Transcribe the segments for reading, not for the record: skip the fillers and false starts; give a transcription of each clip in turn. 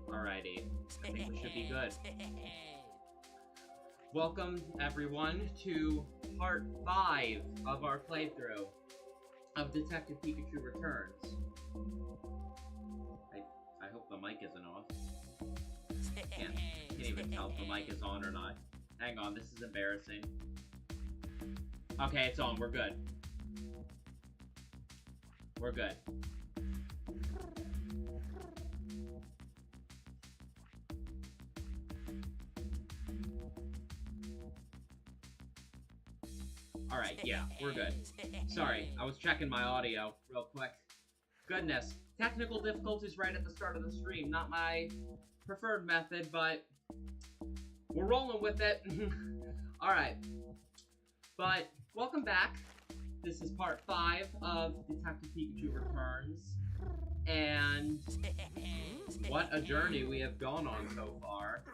Alrighty, I think we should be good. Welcome, everyone, to part 5 of our playthrough of Detective Pikachu Returns. I hope the mic isn't off. Can't even tell if the mic is on or not. Hang on, this is embarrassing. Okay, it's on. We're good. We're good. Alright, yeah, we're good. Sorry, I was checking my audio real quick. Goodness, technical difficulties right at the start of the stream. Not my preferred method, but we're rolling with it. Alright, but welcome back. This is part 5 of Detective Pikachu Returns. And what a journey we have gone on so far.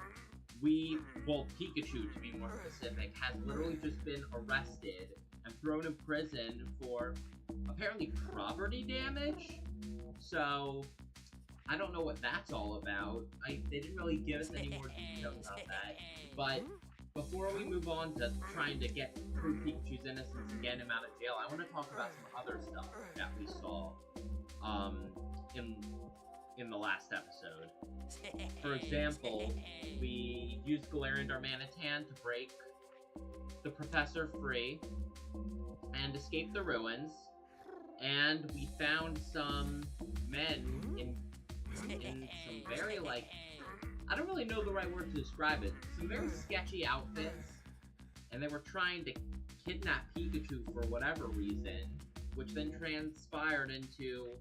Well, Pikachu, to be more specific, has literally just been arrested and thrown in prison for, apparently, property damage? So, I don't know what that's all about. They didn't really give us any more details about that. But, before we move on to trying to prove Pikachu's innocence and get him out of jail, I want to talk about some other stuff that we saw, in the last episode. For example, we used Galarian Darmanitan to break the professor free and escape the ruins, and we found some men in some very, I don't really know the right word to describe it, some very sketchy outfits, and they were trying to kidnap Pikachu for whatever reason, which then transpired into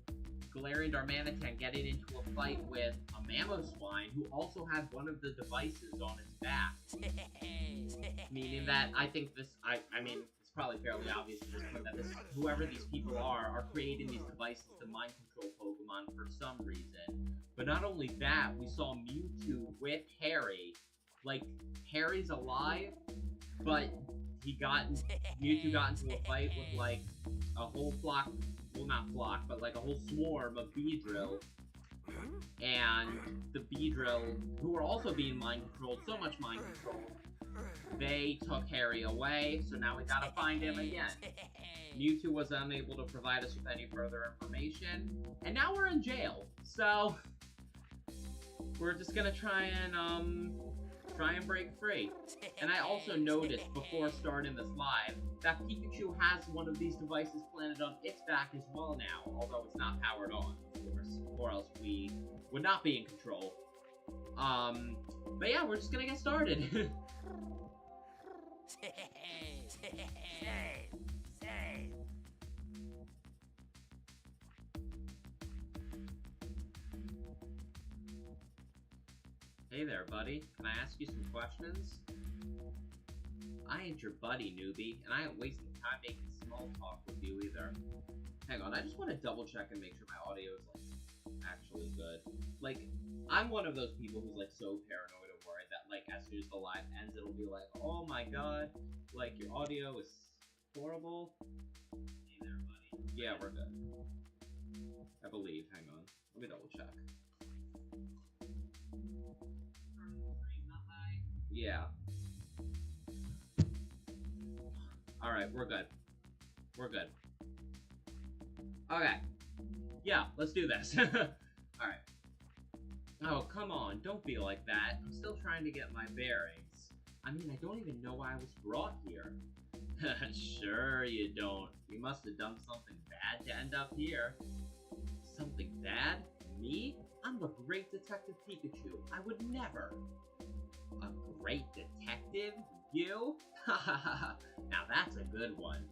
Galarian Darmanitan getting into a fight with a Mamoswine who also had one of the devices on its back. Meaning that I think this, I mean, it's probably fairly obvious at this point that whoever these people are creating these devices to mind control Pokemon for some reason. But not only that, we saw Mewtwo with Harry. Like, Harry's alive, but Mewtwo got into a fight with, like, a whole flock, well, not flock, but like a whole swarm of Beedrill. And the Beedrill, who were also being mind controlled, so much mind controlled, they took Harry away, so now we gotta find him again. Mewtwo was unable to provide us with any further information, and now we're in jail. So, we're just gonna try and break free. And I also noticed before starting this live that Pikachu has one of these devices planted on its back as well now, although it's not powered on, of course, or else we would not be in control. But yeah, we're just gonna get started. Hey there, buddy. Can I ask you some questions? I ain't your buddy, newbie, and I ain't wasting time making small talk with you either. Hang on, I just want to double check and make sure my audio is, like, actually good. Like, I'm one of those people who's, like, so paranoid and worried that, like, as soon as the live ends, it'll be like, oh my god, like, your audio is horrible. Hey there, buddy. Yeah, we're good. I believe. Hang on. Let me double check. Yeah. Alright, we're good. We're good. Okay. Yeah, let's do this. Alright. Oh, come on, don't be like that. I'm still trying to get my bearings. I mean, I don't even know why I was brought here. Sure you don't. You must have done something bad to end up here. Something bad? Me? I'm the great Detective Pikachu. I would never. A great detective? You? Now that's a good one.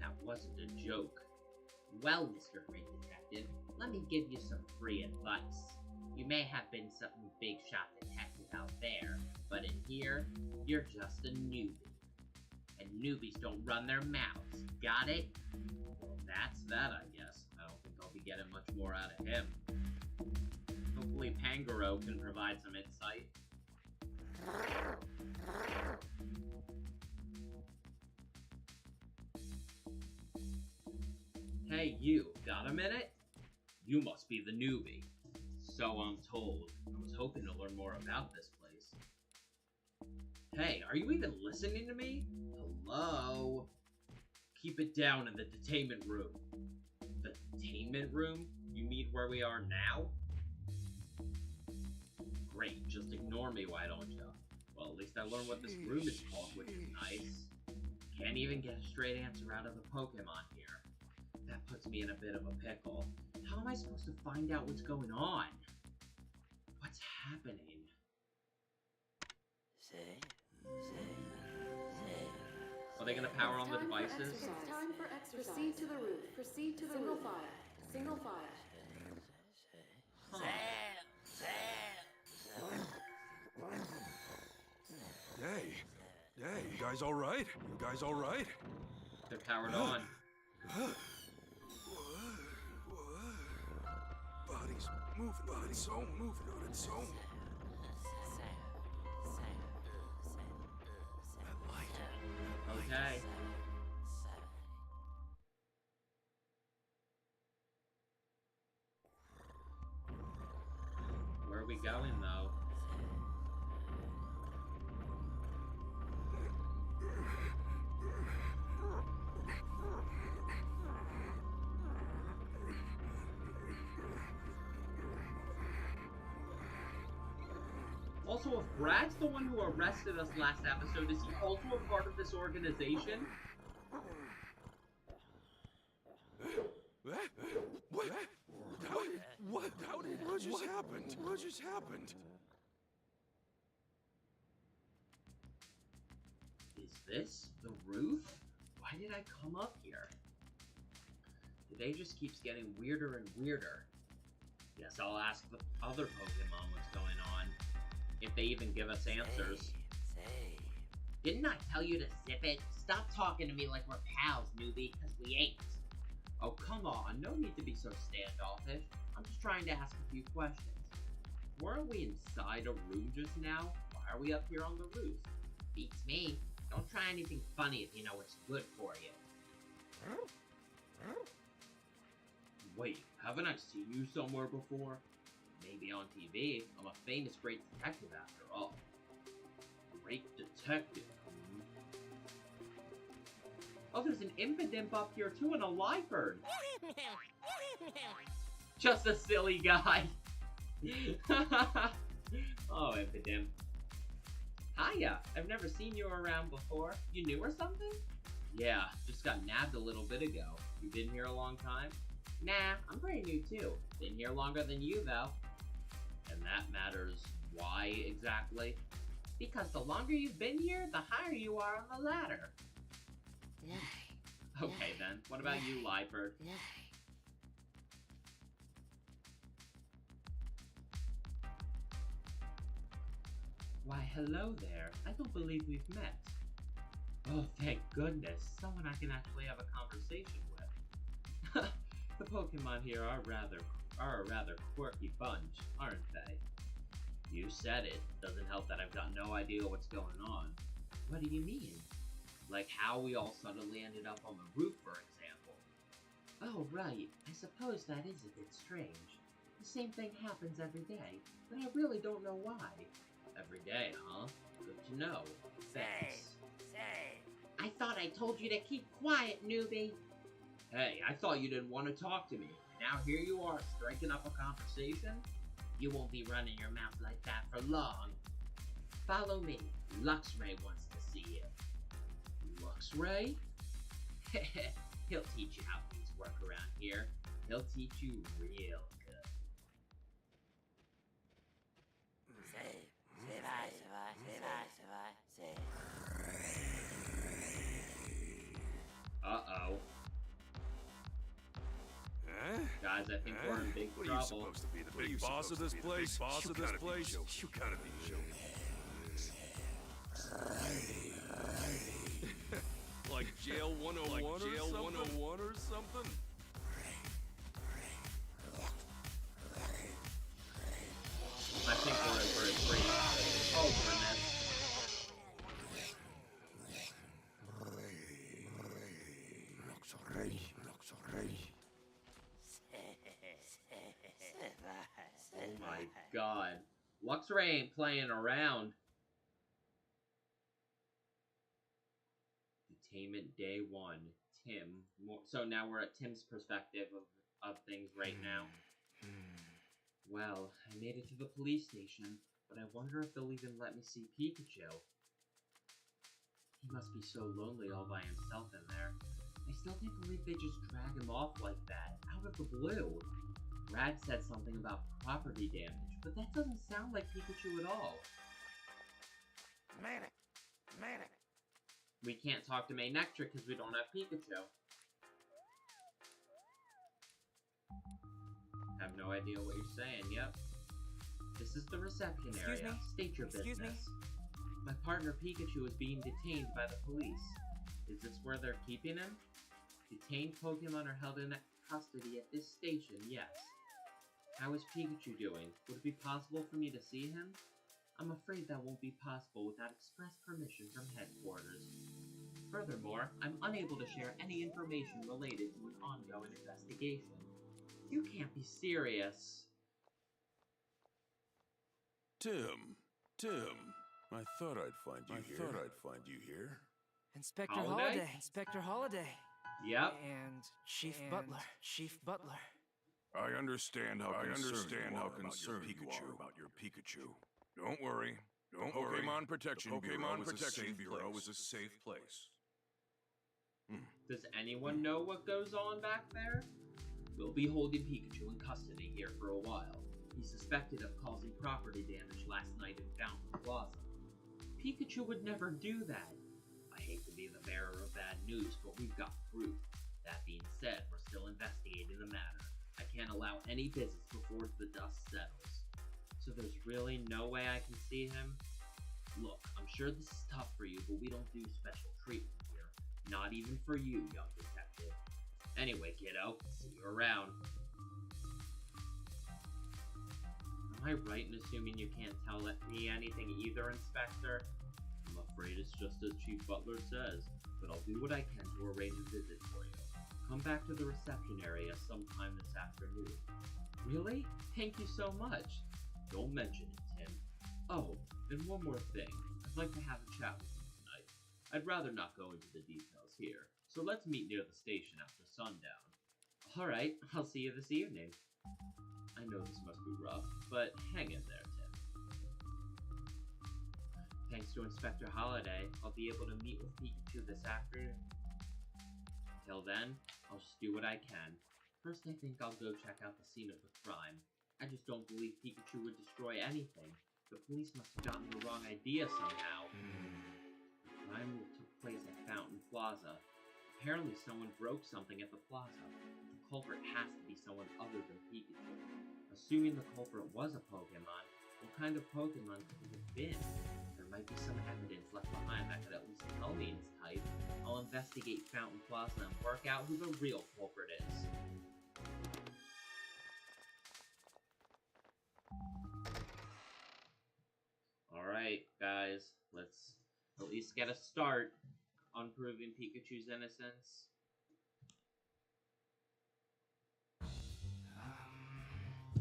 That wasn't a joke. Well, Mr. Great Detective, let me give you some free advice. You may have been some big shot detective out there, but in here, you're just a newbie. And newbies don't run their mouths. Got it? Well, that's that, I guess. I don't think I'll be getting much more out of him. Hopefully Pangoro can provide some insight. Hey, you, got a minute? You must be the newbie. So I'm told. I was hoping to learn more about this place. Hey, are you even listening to me? Hello? Keep it down in the detainment room. The detainment room? You mean where we are now? Great, just ignore me, why don't you? Well, at least I learned what this room is called, which is nice. Can't even get a straight answer out of the Pokemon here. That puts me in a bit of a pickle. How am I supposed to find out what's going on? What's happening? Are they gonna power on the devices? It's time for exercise. Proceed to the roof. Proceed to the single roof. File. Single file. Huh. Hey, you guys all right? You guys all right? They're powered on. Body's moving on its own, moving on its own. That light. Okay. Where are we going, though? Also, if Brad's the one who arrested us last episode, is he also a part of this organization? What just happened? What just happened? Is this the roof? Why did I come up here? The day just keeps getting weirder and weirder. Guess I'll ask the other Pokemon what's going on. If they even give us answers. Didn't I tell you to zip it? Stop talking to me like we're pals, newbie, because we ain't. Oh, come on. No need to be so standoffish. I'm just trying to ask a few questions. Weren't we inside a room just now? Why are we up here on the roof? Beats me. Don't try anything funny if you know it's good for you. Wait, haven't I seen you somewhere before? Maybe on TV. I'm a famous great detective after all. Great detective. Oh, there's an Impidimp up here too and a Liebird. Just a silly guy. Oh, Impidimp. Hiya, I've never seen you around before. You new or something? Yeah, just got nabbed a little bit ago. You been here a long time? Nah, I'm pretty new too. Been here longer than you though. And that matters why exactly? Because the longer you've been here, the higher you are on the ladder. Okay then, what about you, Liebird? Why, hello there. I don't believe we've met. Oh, thank goodness. Someone I can actually have a conversation with. The Pokemon here are a rather quirky bunch, aren't they? You said it. Doesn't help that I've got no idea what's going on. What do you mean? Like how we all suddenly ended up on the roof, for example. Oh, right. I suppose that is a bit strange. The same thing happens every day, but I really don't know why. Every day, huh? Good to know. Thanks. I thought I told you to keep quiet, newbie. Hey, I thought you didn't want to talk to me. Now here you are, striking up a conversation? You won't be running your mouth like that for long. Follow me. Luxray wants to see you. Luxray? He'll teach you how things work around here. He'll teach you real good. Uh-oh. Huh? Guys, I think we're in big What trouble. Are you supposed to be the big boss of this place? Boss of this place? You gotta be joking. Like Jail 101 or something? I think we're agreeing. Oh, goodness. Oh my god. Luxray ain't playing around. Detainment day 1. Tim. So now we're at Tim's perspective of things right now. Well, I made it to the police station, but I wonder if they'll even let me see Pikachu. He must be so lonely all by himself in there. I still can't believe they just drag him off like that, out of the blue. Brad said something about property damage, but that doesn't sound like Pikachu at all. Manic! We can't talk to Manectric because we don't have Pikachu. Have no idea what you're saying, yep. This is the reception area. State your business. My partner Pikachu is being detained by the police. Is this where they're keeping him? Detained Pokemon are held in custody at this station, yes. How is Pikachu doing? Would it be possible for me to see him? I'm afraid that won't be possible without express permission from headquarters. Furthermore, I'm unable to share any information related to an ongoing investigation. You can't be serious. Tim, I thought I'd find you here. Inspector Holiday? Inspector Holiday. Yep. And Chief Butler. I understand how concerned you are about your Pikachu. Don't worry. Pokemon Protection Bureau is a safe place. Does anyone know what goes on back there? We'll be holding Pikachu in custody here for a while. He's suspected of causing property damage last night in Fountain Plaza. Pikachu would never do that. I hate to be the bearer of bad news, but we've got proof. That being said, we're still investigating the matter. I can't allow any visits before the dust settles. So there's really no way I can see him? Look, I'm sure this is tough for you, but we don't do special treatment here. Not even for you, young detective. Anyway, kiddo, see you around. Am I right in assuming you can't tell me anything either, Inspector? I'm afraid it's just as Chief Butler says, but I'll do what I can to arrange a visit for you. Come back to the reception area sometime this afternoon. Really? Thank you so much. Don't mention it, Tim. Oh, and one more thing. I'd like to have a chat with you tonight. I'd rather not go into the details here, so let's meet near the station after sundown. Alright, I'll see you this evening. I know this must be rough, but hang in there, Tim. Thanks to Inspector Holiday, I'll be able to meet with Pikachu this afternoon. Until then, I'll just do what I can. First, I think I'll go check out the scene of the crime. I just don't believe Pikachu would destroy anything. The police must have gotten the wrong idea somehow. The crime took place at Fountain Plaza. Apparently someone broke something at the plaza. The culprit has to be someone other than Pikachu. Assuming the culprit was a Pokemon, what kind of Pokemon could it have been? There might be some evidence left behind that could at least tell me its type. I'll investigate Fountain Plaza and work out who the real culprit is. Alright, guys, let's at least get a start on proving Pikachu's innocence.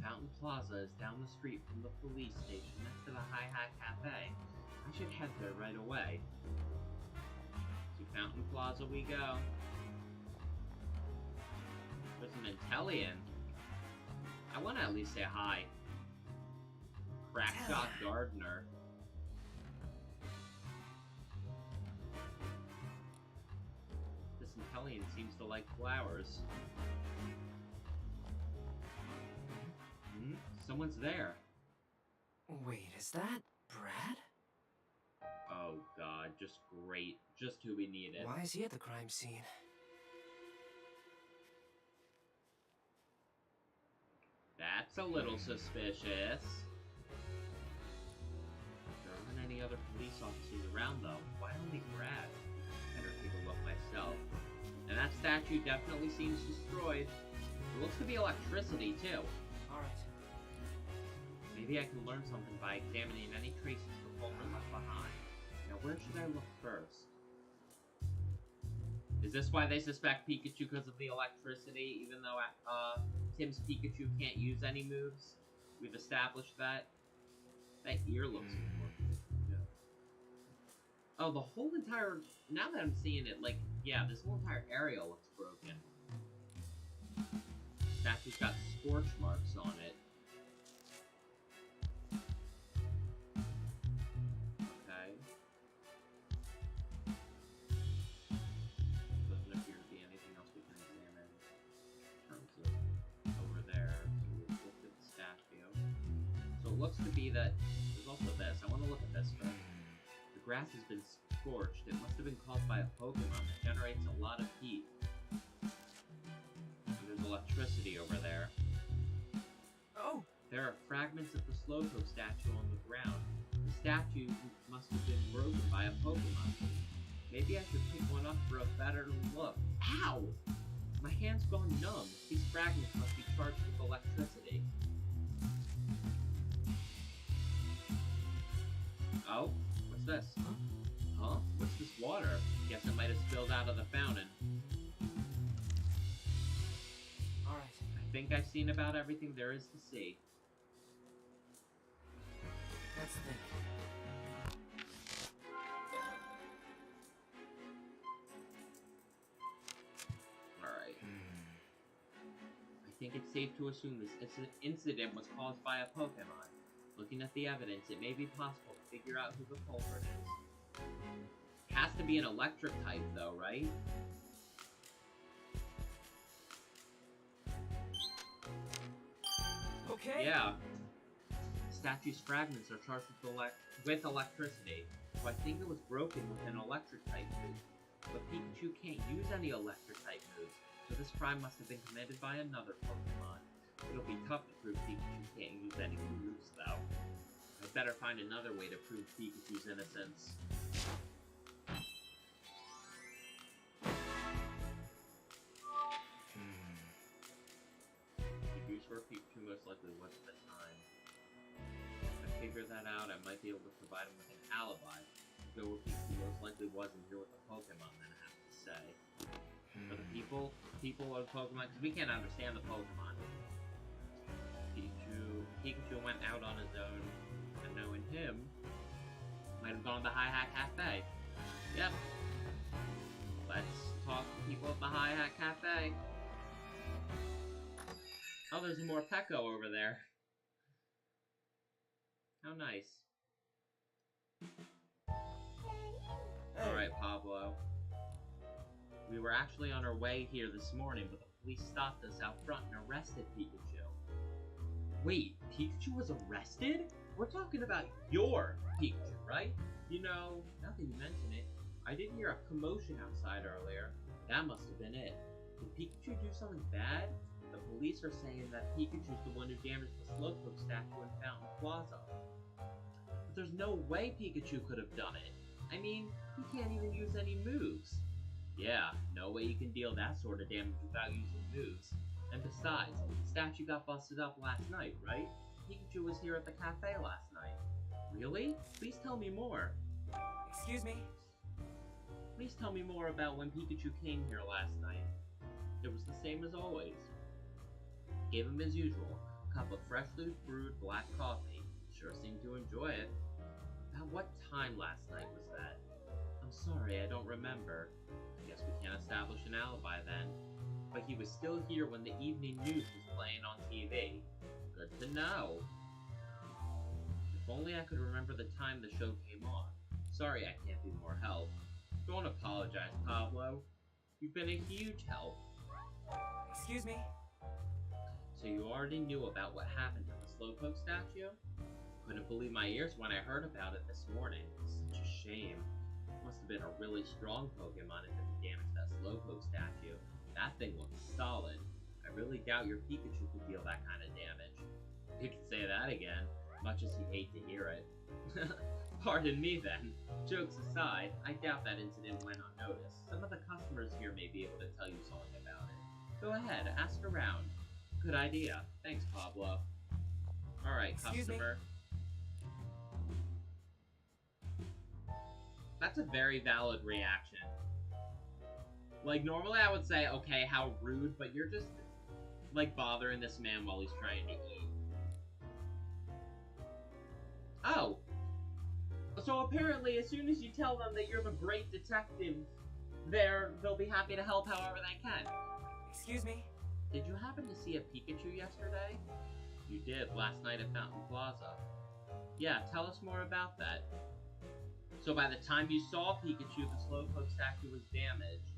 Fountain Plaza is down the street from the police station next to the Hi Hi Cafe. I should head there right away. To Fountain Plaza we go. There's an Intellion. I want to at least say hi. Crackshot Gardener. This Intellion seems to like flowers. Someone's there. Wait, is that Brad? Oh god, just great. Just who we needed. Why is he at the crime scene? That's a little suspicious. There aren't any other police officers around though. Why only Brad? Better take a look myself. And that statue definitely seems destroyed. It looks to be electricity too. Alright. Maybe I can learn something by examining any traces the culprit left behind. Now, where should I look first? Is this why they suspect Pikachu because of the electricity, even though Tim's Pikachu can't use any moves? We've established that. That ear looks important. Yeah. Oh, the whole entire... Now that I'm seeing it, like, yeah, this whole entire area looks broken. Statue's got scorch marks on it. Okay. Doesn't appear to be anything else we can examine in terms of over there. So we've looked at the statue. So it looks to be that there's also this. I want to look at this first. The grass has been scorched. It must have been caused by a Pokemon that generates a lot of heat. And there's electricity over there. Oh! There are fragments of the Slowpoke statue on the ground. The statue must have been broken by a Pokemon. Maybe I should pick one up for a better look. Ow! My hand's gone numb. These fragments must be charged with electricity. Oh? What's this? Huh? What's this water? Guess it might have spilled out of the fountain. Alright. I think I've seen about everything there is to see. Let's think. Alright. I think it's safe to assume this incident was caused by a Pokemon. Looking at the evidence, it may be possible to figure out who the culprit is. It has to be an electric type, though, right? Okay! Yeah. The statue's fragments are charged with electricity, so I think it was broken with an electric type move. But Pikachu can't use any electric type moves, so this crime must have been committed by another Pokemon. It'll be tough to prove Pikachu can't use any moves, though. I'd better find another way to prove Pikachu's innocence. Pikachu's where Pikachu most likely was at the time. If I figure that out, I might be able to provide him with an alibi. Go where Pikachu most likely was and hear what the Pokemon then have to say. For the people of Pokemon, because we can't understand the Pokemon. Pikachu went out on his own, and knowing him, might have gone to the Hi Hat Cafe. Yep. Let's talk to people at the Hi Hat Cafe. Oh, there's more Peko over there. How nice. Alright, Pablo. We were actually on our way here this morning, but the police stopped us out front and arrested Pikachu. Wait, Pikachu was arrested? We're talking about your Pikachu, right? You know, now that you mention it, I did hear a commotion outside earlier. That must have been it. Did Pikachu do something bad? The police are saying that Pikachu's the one who damaged the Slowpoke statue in Fountain Plaza. But there's no way Pikachu could have done it. I mean, he can't even use any moves. Yeah, no way you can deal that sort of damage without using moves. And besides, the statue got busted up last night, right? Pikachu was here at the cafe last night. Really? Please tell me more. Excuse me? Please tell me more about when Pikachu came here last night. It was the same as always. Gave him as usual, a cup of freshly brewed black coffee. Sure seemed to enjoy it. About what time last night was that? I'm sorry, I don't remember. I guess we can't establish an alibi then. But he was still here when the evening news was playing on TV. Good to know. If only I could remember the time the show came on. Sorry I can't be more help. Don't apologize, Pablo. You've been a huge help. Excuse me? So you already knew about what happened to the Slowpoke statue? Couldn't believe my ears when I heard about it this morning. Such a shame. Must have been a really strong Pokemon if it damaged that Slowpoke statue. That thing looks solid. I really doubt your Pikachu could deal that kind of damage. You can say that again, much as you hate to hear it. Pardon me then. Jokes aside, I doubt that incident went unnoticed. Some of the customers here may be able to tell you something about it. Go ahead, ask around. Good idea. Thanks, Pablo. Alright, Excuse me? customer. That's a very valid reaction. Like, normally I would say, okay, how rude, but you're just, like, bothering this man while he's trying to eat. Oh. So apparently, as soon as you tell them that you're the great detective, they'll be happy to help however they can. Excuse me? Did you happen to see a Pikachu yesterday? You did, last night at Fountain Plaza. Yeah, tell us more about that. So by the time you saw Pikachu, the Slowpoke statue was damaged.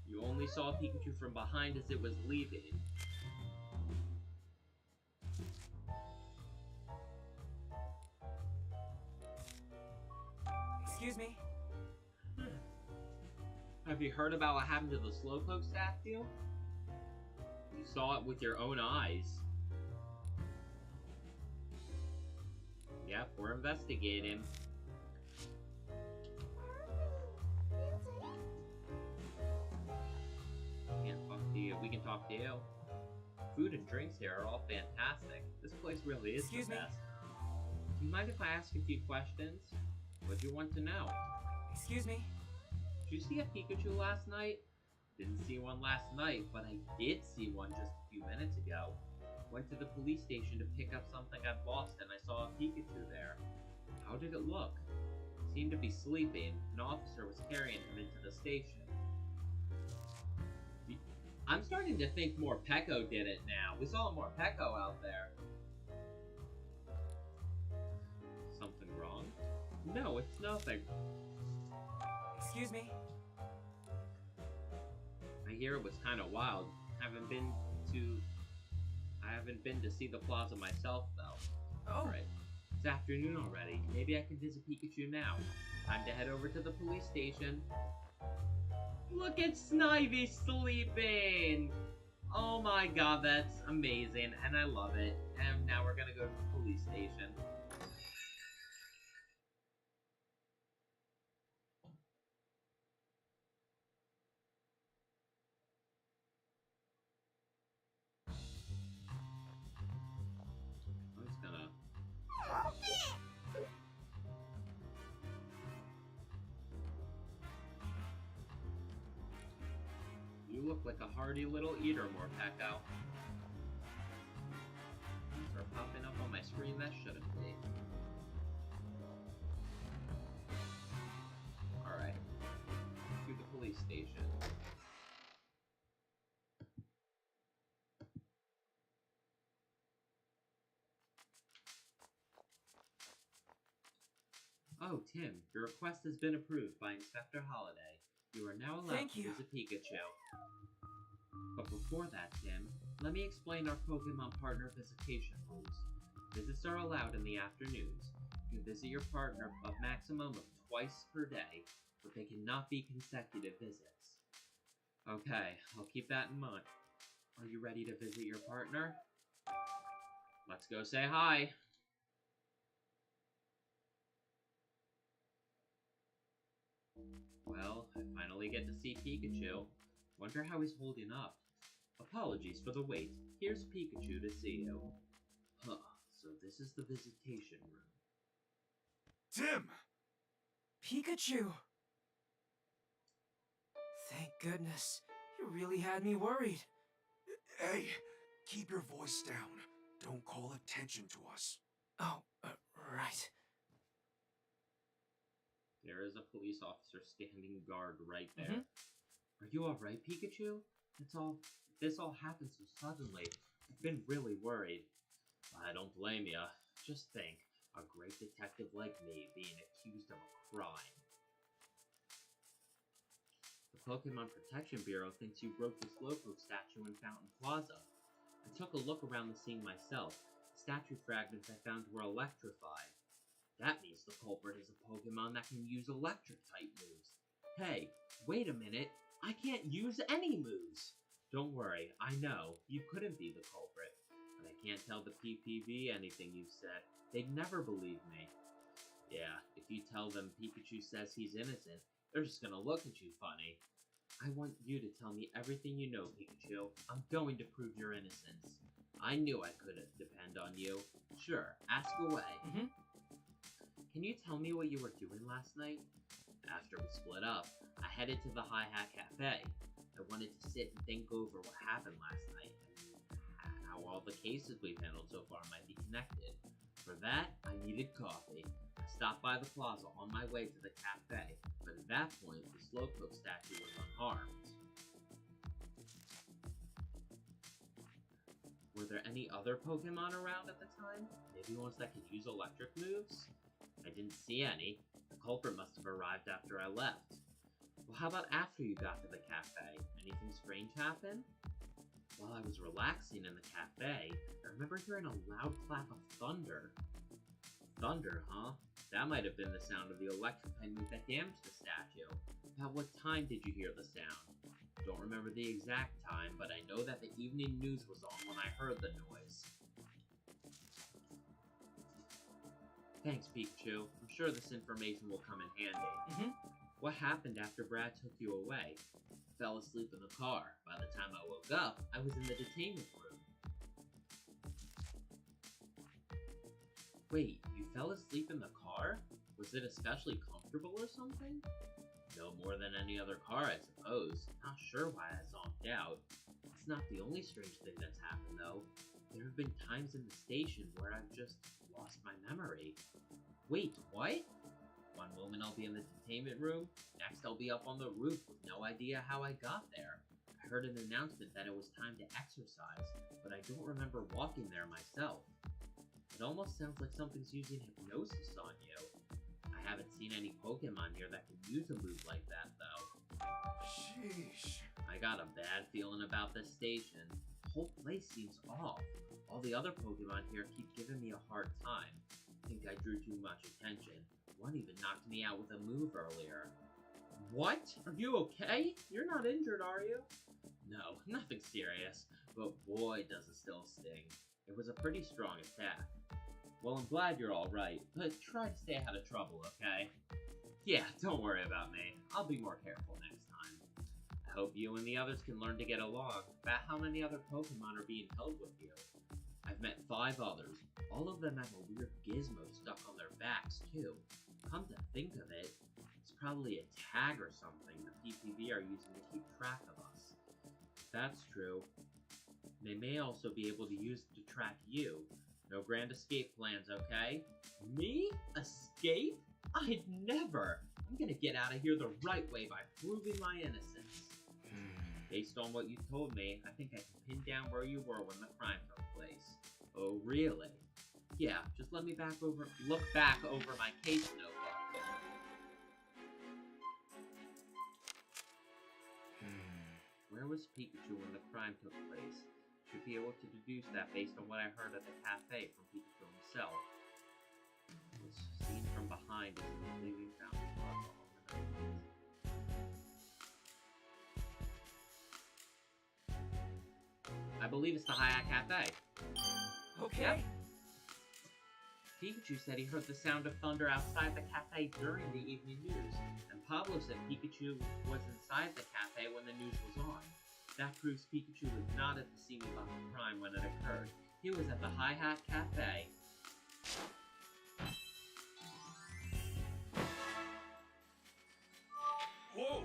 You only saw Pikachu from behind as it was leaving. Excuse me? Have you heard about what happened to the Slowpoke statue? You saw it with your own eyes. Yep, we're investigating. Can't talk to you. We can talk to you. Food and drinks here are all fantastic. This place really is Excuse the me? best. Do you mind if I ask a few questions? What do you want to know? Excuse me? Did you see a Pikachu last night? Didn't see one last night, but I did see one just a few minutes ago. Went to the police station to pick up something I'd lost and I saw a Pikachu there. How did it look? Seemed to be sleeping. An officer was carrying him into the station. I'm starting to think more Peko did it now. We saw more Peko out there. Something wrong? No, it's nothing. Excuse me? I hear it was kind of wild. I haven't been to see the plaza myself, though. Oh. Alright. It's afternoon already. Maybe I can visit Pikachu now. Time to head over to the police station. Look at Snivy sleeping! Oh my god, that's amazing, and I love it. And now we're gonna go to the police station. I'm just gonna... You look like a hearty little eater, Morpeko. These are popping up on my screen that shouldn't be. Alright. To the police station. Oh, Tim, your request has been approved by Inspector Holliday. You are now allowed to visit Pikachu. But before that, Tim, let me explain our Pokemon partner visitation rules. Visits are allowed in the afternoons. You can visit your partner a maximum of twice per day, but they cannot be consecutive visits. Okay, I'll keep that in mind. Are you ready to visit your partner? Let's go say hi! Well, I finally get to see Pikachu. Wonder how he's holding up. Apologies for the wait. Here's Pikachu to see you. Huh, so this is the visitation room. Tim! Pikachu! Thank goodness. You really had me worried. Hey, keep your voice down. Don't call attention to us. Oh, right. There is a police officer standing guard right there. Are you alright, Pikachu? This all happened so suddenly. I've been really worried. I don't blame ya. Just think, a great detective like me being accused of a crime. The Pokemon Protection Bureau thinks you broke the Slowpoke statue in Fountain Plaza. I took a look around the scene myself. The statue fragments I found were electrified. That means the culprit is a Pokemon that can use electric-type moves. Hey, wait a minute. I can't use any moves! Don't worry, I know, you couldn't be the culprit. But I can't tell the PPV anything you've said. They'd never believe me. Yeah, if you tell them Pikachu says he's innocent, they're just gonna look at you funny. I want you to tell me everything you know, Pikachu. I'm going to prove your innocence. I knew I couldn't depend on you. Sure, ask away. Can you tell me what you were doing last night? After we split up, I headed to the Hi-Hat Cafe. I wanted to sit and think over what happened last night and how all the cases we've handled so far might be connected. For that, I needed coffee. I stopped by the plaza on my way to the cafe, but at that point, the Slowpoke statue was unharmed. Were there any other Pokemon around at the time? Maybe ones that could use electric moves? I didn't see any. The culprit must have arrived after I left. Well, how about after you got to the cafe? Anything strange happen? While I was relaxing in the cafe, I remember hearing a loud clap of thunder. Thunder, huh? That might have been the sound of the electrifying move that damaged the statue. About what time did you hear the sound? Don't remember the exact time, but I know that the evening news was on when I heard the noise. Thanks, Pikachu. I'm sure this information will come in handy. What happened after Brad took you away? I fell asleep in the car. By the time I woke up, I was in the detainment room. Wait, you fell asleep in the car? Was it especially comfortable or something? No more than any other car, I suppose. Not sure why I zonked out. It's not the only strange thing that's happened, though. There have been times in the station where I've just lost my memory. Wait, what? One moment I'll be in the detainment room, next I'll be up on the roof with no idea how I got there. I heard an announcement that it was time to exercise, but I don't remember walking there myself. It almost sounds like something's using hypnosis on you. I haven't seen any Pokemon here that can use a move like that, though. Sheesh. I got a bad feeling about this station. The whole place seems off. All the other Pokemon here keep giving me a hard time. I think I drew too much attention. One even knocked me out with a move earlier. What? Are you okay? You're not injured, are you? No, nothing serious. But boy, does it still sting. It was a pretty strong attack. Well, I'm glad you're alright, but try to stay out of trouble, okay? Yeah, don't worry about me. I'll be more careful next time. I hope you and the others can learn to get along. About how many other Pokemon are being held with you? I've met 5 others. All of them have a weird gizmo stuck on their backs, too. Come to think of it, it's probably a tag or something the PPV are using to keep track of us. If that's true, they may also be able to use it to track you. No grand escape plans, okay? Me? Escape? I'd never! I'm gonna get out of here the right way by proving my innocence. Based on what you told me, I think I can pin down where you were when the crime took place. Oh, really? Yeah, just let me look back over my case notebook. Where was Pikachu when the crime took place? Should be able to deduce that based on what I heard at the cafe from Pikachu himself. Was seen from behind as he was leaving Fountain Plaza on the notebook. I believe it's the Hi-Hat Cafe. Okay. Yep. Pikachu said he heard the sound of thunder outside the cafe during the evening news, and Pablo said Pikachu was inside the cafe when the news was on. That proves Pikachu was not at the scene of the crime when it occurred. He was at the Hi-Hat Cafe. Whoa!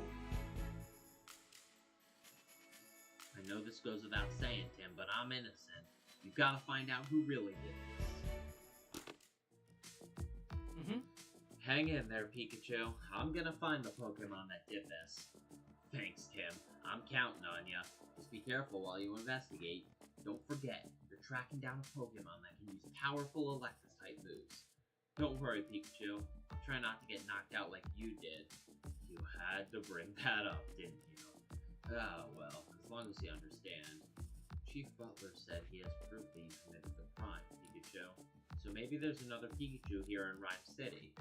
I know this goes without saying, Tim, but I'm innocent. You've got to find out who really did this. Hang in there, Pikachu. I'm gonna find the Pokemon that did this. Thanks, Tim. I'm counting on ya. Just be careful while you investigate. Don't forget, you're tracking down a Pokemon that can use powerful Electric-type moves. Don't worry, Pikachu. I'll try not to get knocked out like you did. You had to bring that up, didn't you? Ah, well, as long as you understand. Chief Butler said he has proof that you committed the crime, Pikachu. So maybe there's another Pikachu here in Rhyme City.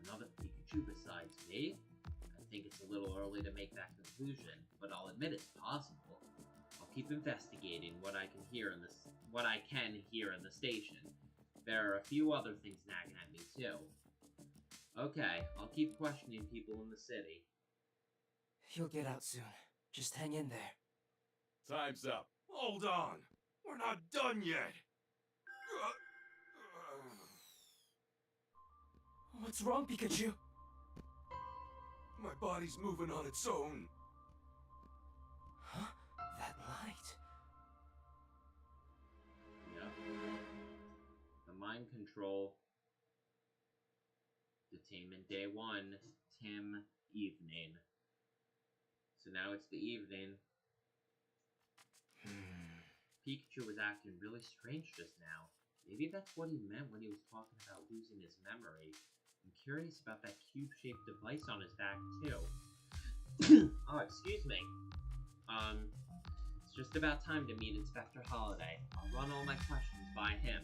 Another Pikachu besides me? I think it's a little early to make that conclusion, but I'll admit it's possible. I'll keep investigating what I can hear in the station. There are a few other things nagging at me too. Okay, I'll keep questioning people in the city. You'll get out soon. Just hang in there. Time's up. Hold on. We're not done yet. What's wrong, Pikachu? My body's moving on its own. Huh? That light. Yep. The mind control. Detainment day 1. Tim. Evening. So now it's the evening. Pikachu was acting really strange just now. Maybe that's what he meant when he was talking about losing his memory. I'm curious about that cube-shaped device on his back, too. Oh, excuse me. It's just about time to meet Inspector Holiday. I'll run all my questions by him.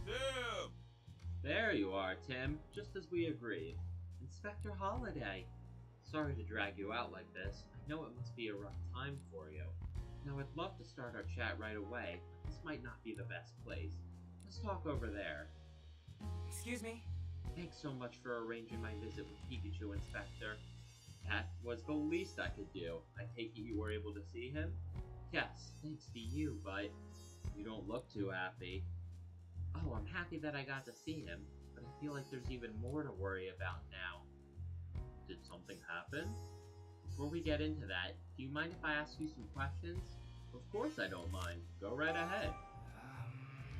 Tim! There you are, Tim. Just as we agreed. Inspector Holiday. Sorry to drag you out like this. I know it must be a rough time for you. Now, I'd love to start our chat right away, but this might not be the best place. Let's talk over there. Excuse me? Thanks so much for arranging my visit with Pikachu, Inspector. That was the least I could do. I take it you were able to see him? Yes, thanks to you, but you don't look too happy. Oh, I'm happy that I got to see him, but I feel like there's even more to worry about now. Did something happen? Before we get into that, do you mind if I ask you some questions? Of course I don't mind. Go right ahead.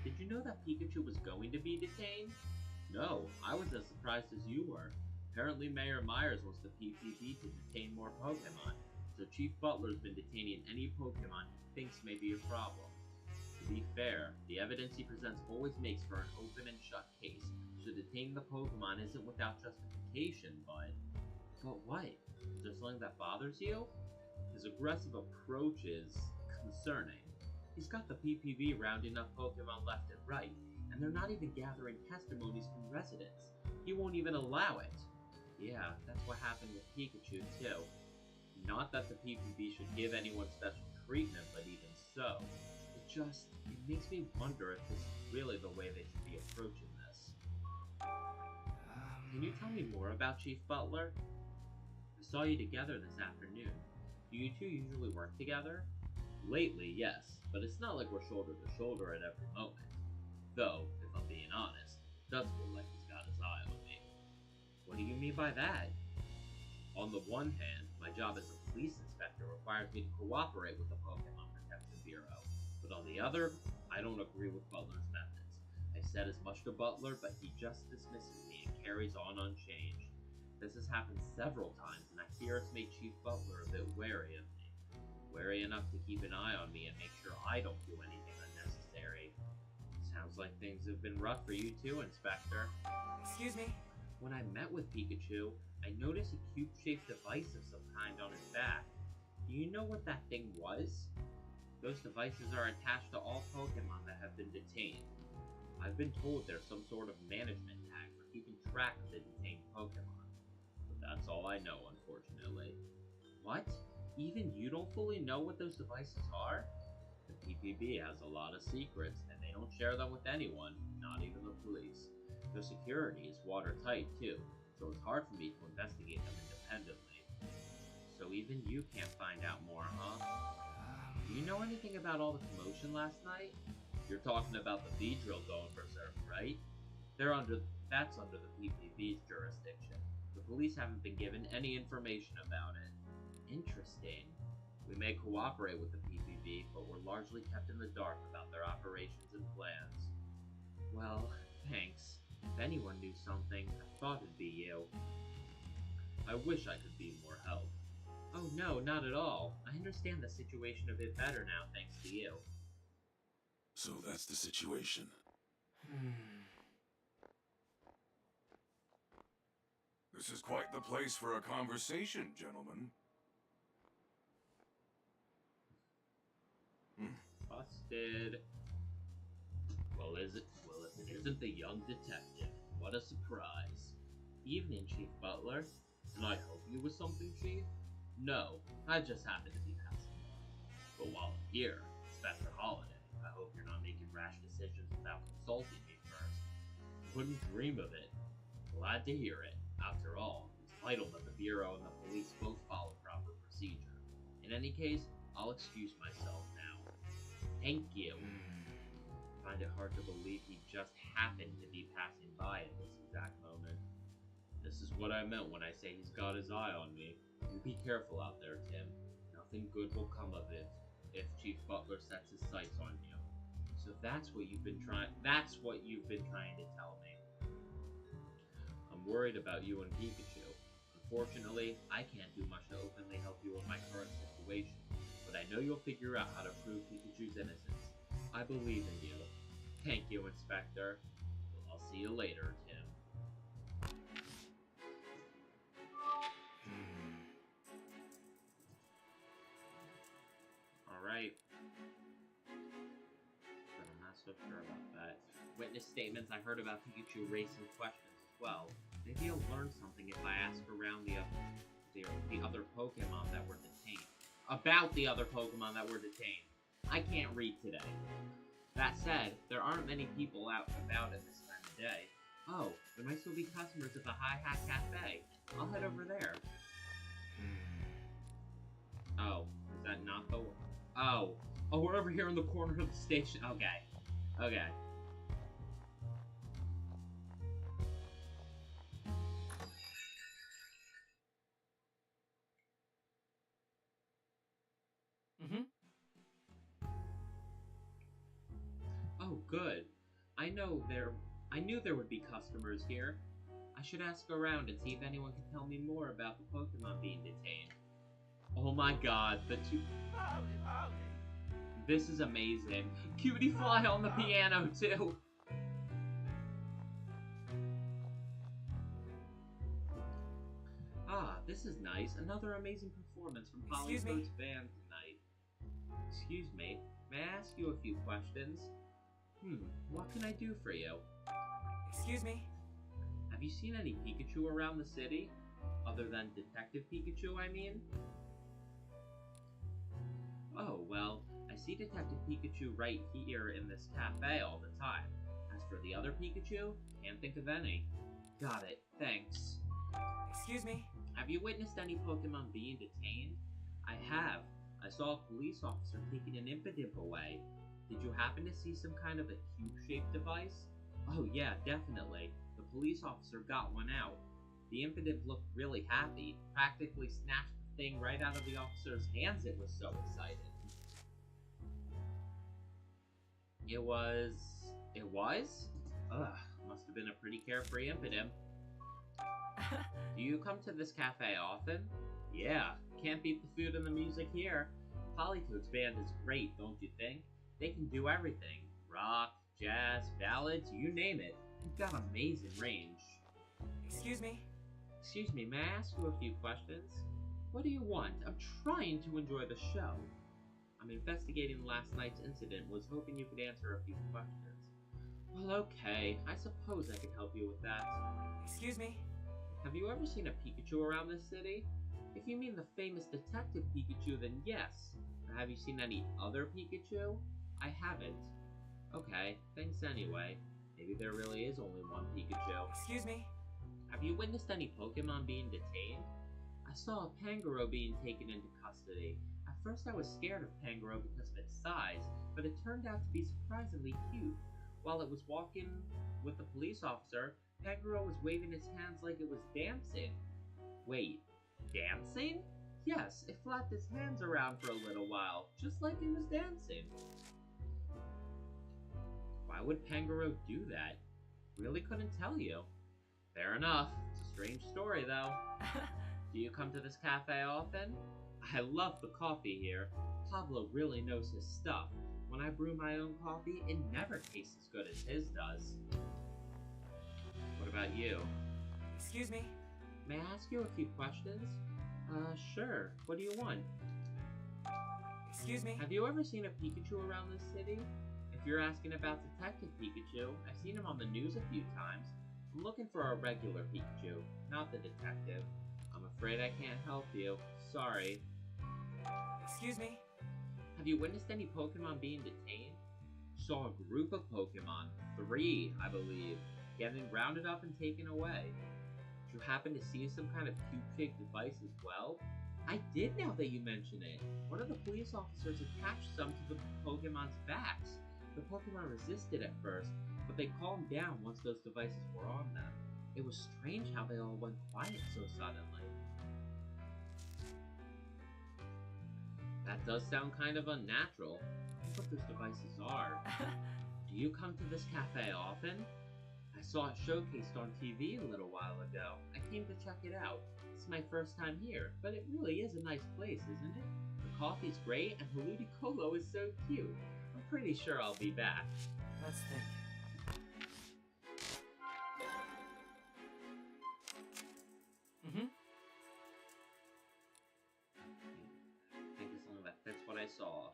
Did you know that Pikachu was going to be detained? No, I was as surprised as you were. Apparently Mayor Myers wants the PPP to detain more Pokemon, so Chief Butler's been detaining any Pokemon he thinks may be a problem. To be fair, the evidence he presents always makes for an open and shut case, so detaining the Pokemon isn't without justification, but what? Is there something that bothers you? His aggressive approach is concerning. He's got the PPV rounding up Pokemon left and right, and they're not even gathering testimonies from residents. He won't even allow it. Yeah, that's what happened with Pikachu too. Not that the PPV should give anyone special treatment, but even so, it makes me wonder if this is really the way they should be approaching this. Can you tell me more about Chief Butler? I saw you together this afternoon. Do you two usually work together? Lately, yes, but it's not like we're shoulder to shoulder at every moment. Though, if I'm being honest, it does feel like he's got his eye on me. What do you mean by that? On the one hand, my job as a police inspector requires me to cooperate with the Pokemon Protection Bureau. But on the other, I don't agree with Butler's methods. I've said as much to Butler, but he just dismisses me and carries on unchanged. This has happened several times, and I fear it's made Chief Butler a bit wary of me. Wary enough to keep an eye on me and make sure I don't do anything unnecessary. Sounds like things have been rough for you too, Inspector. Excuse me? When I met with Pikachu, I noticed a cube-shaped device of some kind on his back. Do you know what that thing was? Those devices are attached to all Pokemon that have been detained. I've been told there's some sort of management tag for keeping track of the detained Pokemon. But that's all I know, unfortunately. What? Even you don't fully know what those devices are? The PPB has a lot of secrets, and they don't share them with anyone, not even the police. Their security is watertight, too, so it's hard for me to investigate them independently. So even you can't find out more, huh? Do you know anything about all the commotion last night? You're talking about the Beedrill going berserk, right? That's under the PPB's jurisdiction. The police haven't been given any information about it. Interesting. We may cooperate with the PPB, but we're largely kept in the dark about their operations and plans. Well, thanks. If anyone knew something, I thought it'd be you. I wish I could be more help. Oh no, not at all. I understand the situation a bit better now, thanks to you. So that's the situation. This is quite the place for a conversation, gentlemen. Busted. Well, if it isn't the young detective, what a surprise. Evening, Chief Butler. Can I help you with something, Chief? No, I just happen to be passing by. But while I'm here, Inspector Holiday, I hope you're not making rash decisions without consulting me first. couldn't dream of it. Glad to hear it. After all, it's vital that the Bureau and the police both follow proper procedure. In any case, I'll excuse myself now. Thank you. I find it hard to believe he just happened to be passing by at this exact moment. This is what I meant when I say he's got his eye on me. You be careful out there, Tim. Nothing good will come of it if Chief Butler sets his sights on you. So that's what you've been trying to tell me. I'm worried about you and Pikachu. Unfortunately, I can't do much to openly help you with my current situation, but I know you'll figure out how to prove Pikachu's innocence. I believe in you. Thank you, Inspector. I'll see you later, Tim. Alright. But I'm not so sure about that. Witness statements, I heard about Pikachu racing questions as well. Maybe I'll learn something if I ask around the other Pokemon that were detained. About the other Pokemon that were detained. I can't read today. That said, there aren't many people out and about at this time of day. Oh, there might still be customers at the Hi Hat Cafe. I'll head over there. Oh, is that not the one? Oh, we're over here in the corner of the station. Okay. Oh, good. I knew there would be customers here. I should ask around and see if anyone can tell me more about the Pokemon being detained. Oh my god, the two... This is amazing. Cutie Fly on the piano, too! Ah, this is nice. Another amazing performance from Polycode's band tonight. Excuse me, may I ask you a few questions? What can I do for you? Excuse me? Have you seen any Pikachu around the city? Other than Detective Pikachu, I mean? Oh, well, I see Detective Pikachu right here in this cafe all the time. As for the other Pikachu, can't think of any. Got it, thanks. Excuse me? Have you witnessed any Pokemon being detained? I have. I saw a police officer taking an Impidimp away. Did you happen to see some kind of a cube-shaped device? Oh yeah, definitely. The police officer got one out. The Impidimp looked really happy, practically snatched the thing right out of the officer's hands, it was so excited. It was? Ugh, must have been a pretty carefree Impidimp. Do you come to this cafe often? Yeah, can't beat the food and the music here. Polycode's band is great, don't you think? They can do everything. Rock, jazz, ballads, you name it. You've got amazing range. Excuse me? Excuse me, may I ask you a few questions? What do you want? I'm trying to enjoy the show. I'm investigating last night's incident, was hoping you could answer a few questions. Well, okay, I suppose I can help you with that. Excuse me? Have you ever seen a Pikachu around this city? If you mean the famous Detective Pikachu, then yes. But have you seen any other Pikachu? I haven't. Okay, thanks anyway. Maybe there really is only one Pikachu. Excuse me? Have you witnessed any Pokemon being detained? I saw a Pangoro being taken into custody. At first I was scared of Pangoro because of its size, but it turned out to be surprisingly cute. While it was walking with the police officer, Pangoro was waving its hands like it was dancing. Wait, dancing? Yes, it flapped its hands around for a little while, just like it was dancing. Why would Pangoro do that? Really couldn't tell you. Fair enough. It's a strange story, though. Do you come to this cafe often? I love the coffee here. Pablo really knows his stuff. When I brew my own coffee, it never tastes as good as his does. What about you? Excuse me? May I ask you a few questions? Sure. What do you want? Excuse me? Have you ever seen a Pikachu around this city? If you're asking about Detective Pikachu, I've seen him on the news a few times. I'm looking for a regular Pikachu, not the detective. I'm afraid I can't help you. Sorry. Excuse me? Have you witnessed any Pokemon being detained? Saw a group of Pokemon. 3, I believe. getting rounded up and taken away. Did you happen to see some kind of cube-shaped device as well? I did, now that you mention it. One of the police officers attached some to the Pokemon's backs. The Pokemon resisted at first, but they calmed down once those devices were on them. It was strange how they all went quiet so suddenly. That does sound kind of unnatural. That's what those devices are. Do you come to this cafe often? I saw it showcased on TV a little while ago. I came to check it out. It's my first time here, but it really is a nice place, isn't it? The coffee's great, and Ludicolo is so cute. I'm pretty sure I'll be back. Let's think. I think as long as that fits what I saw.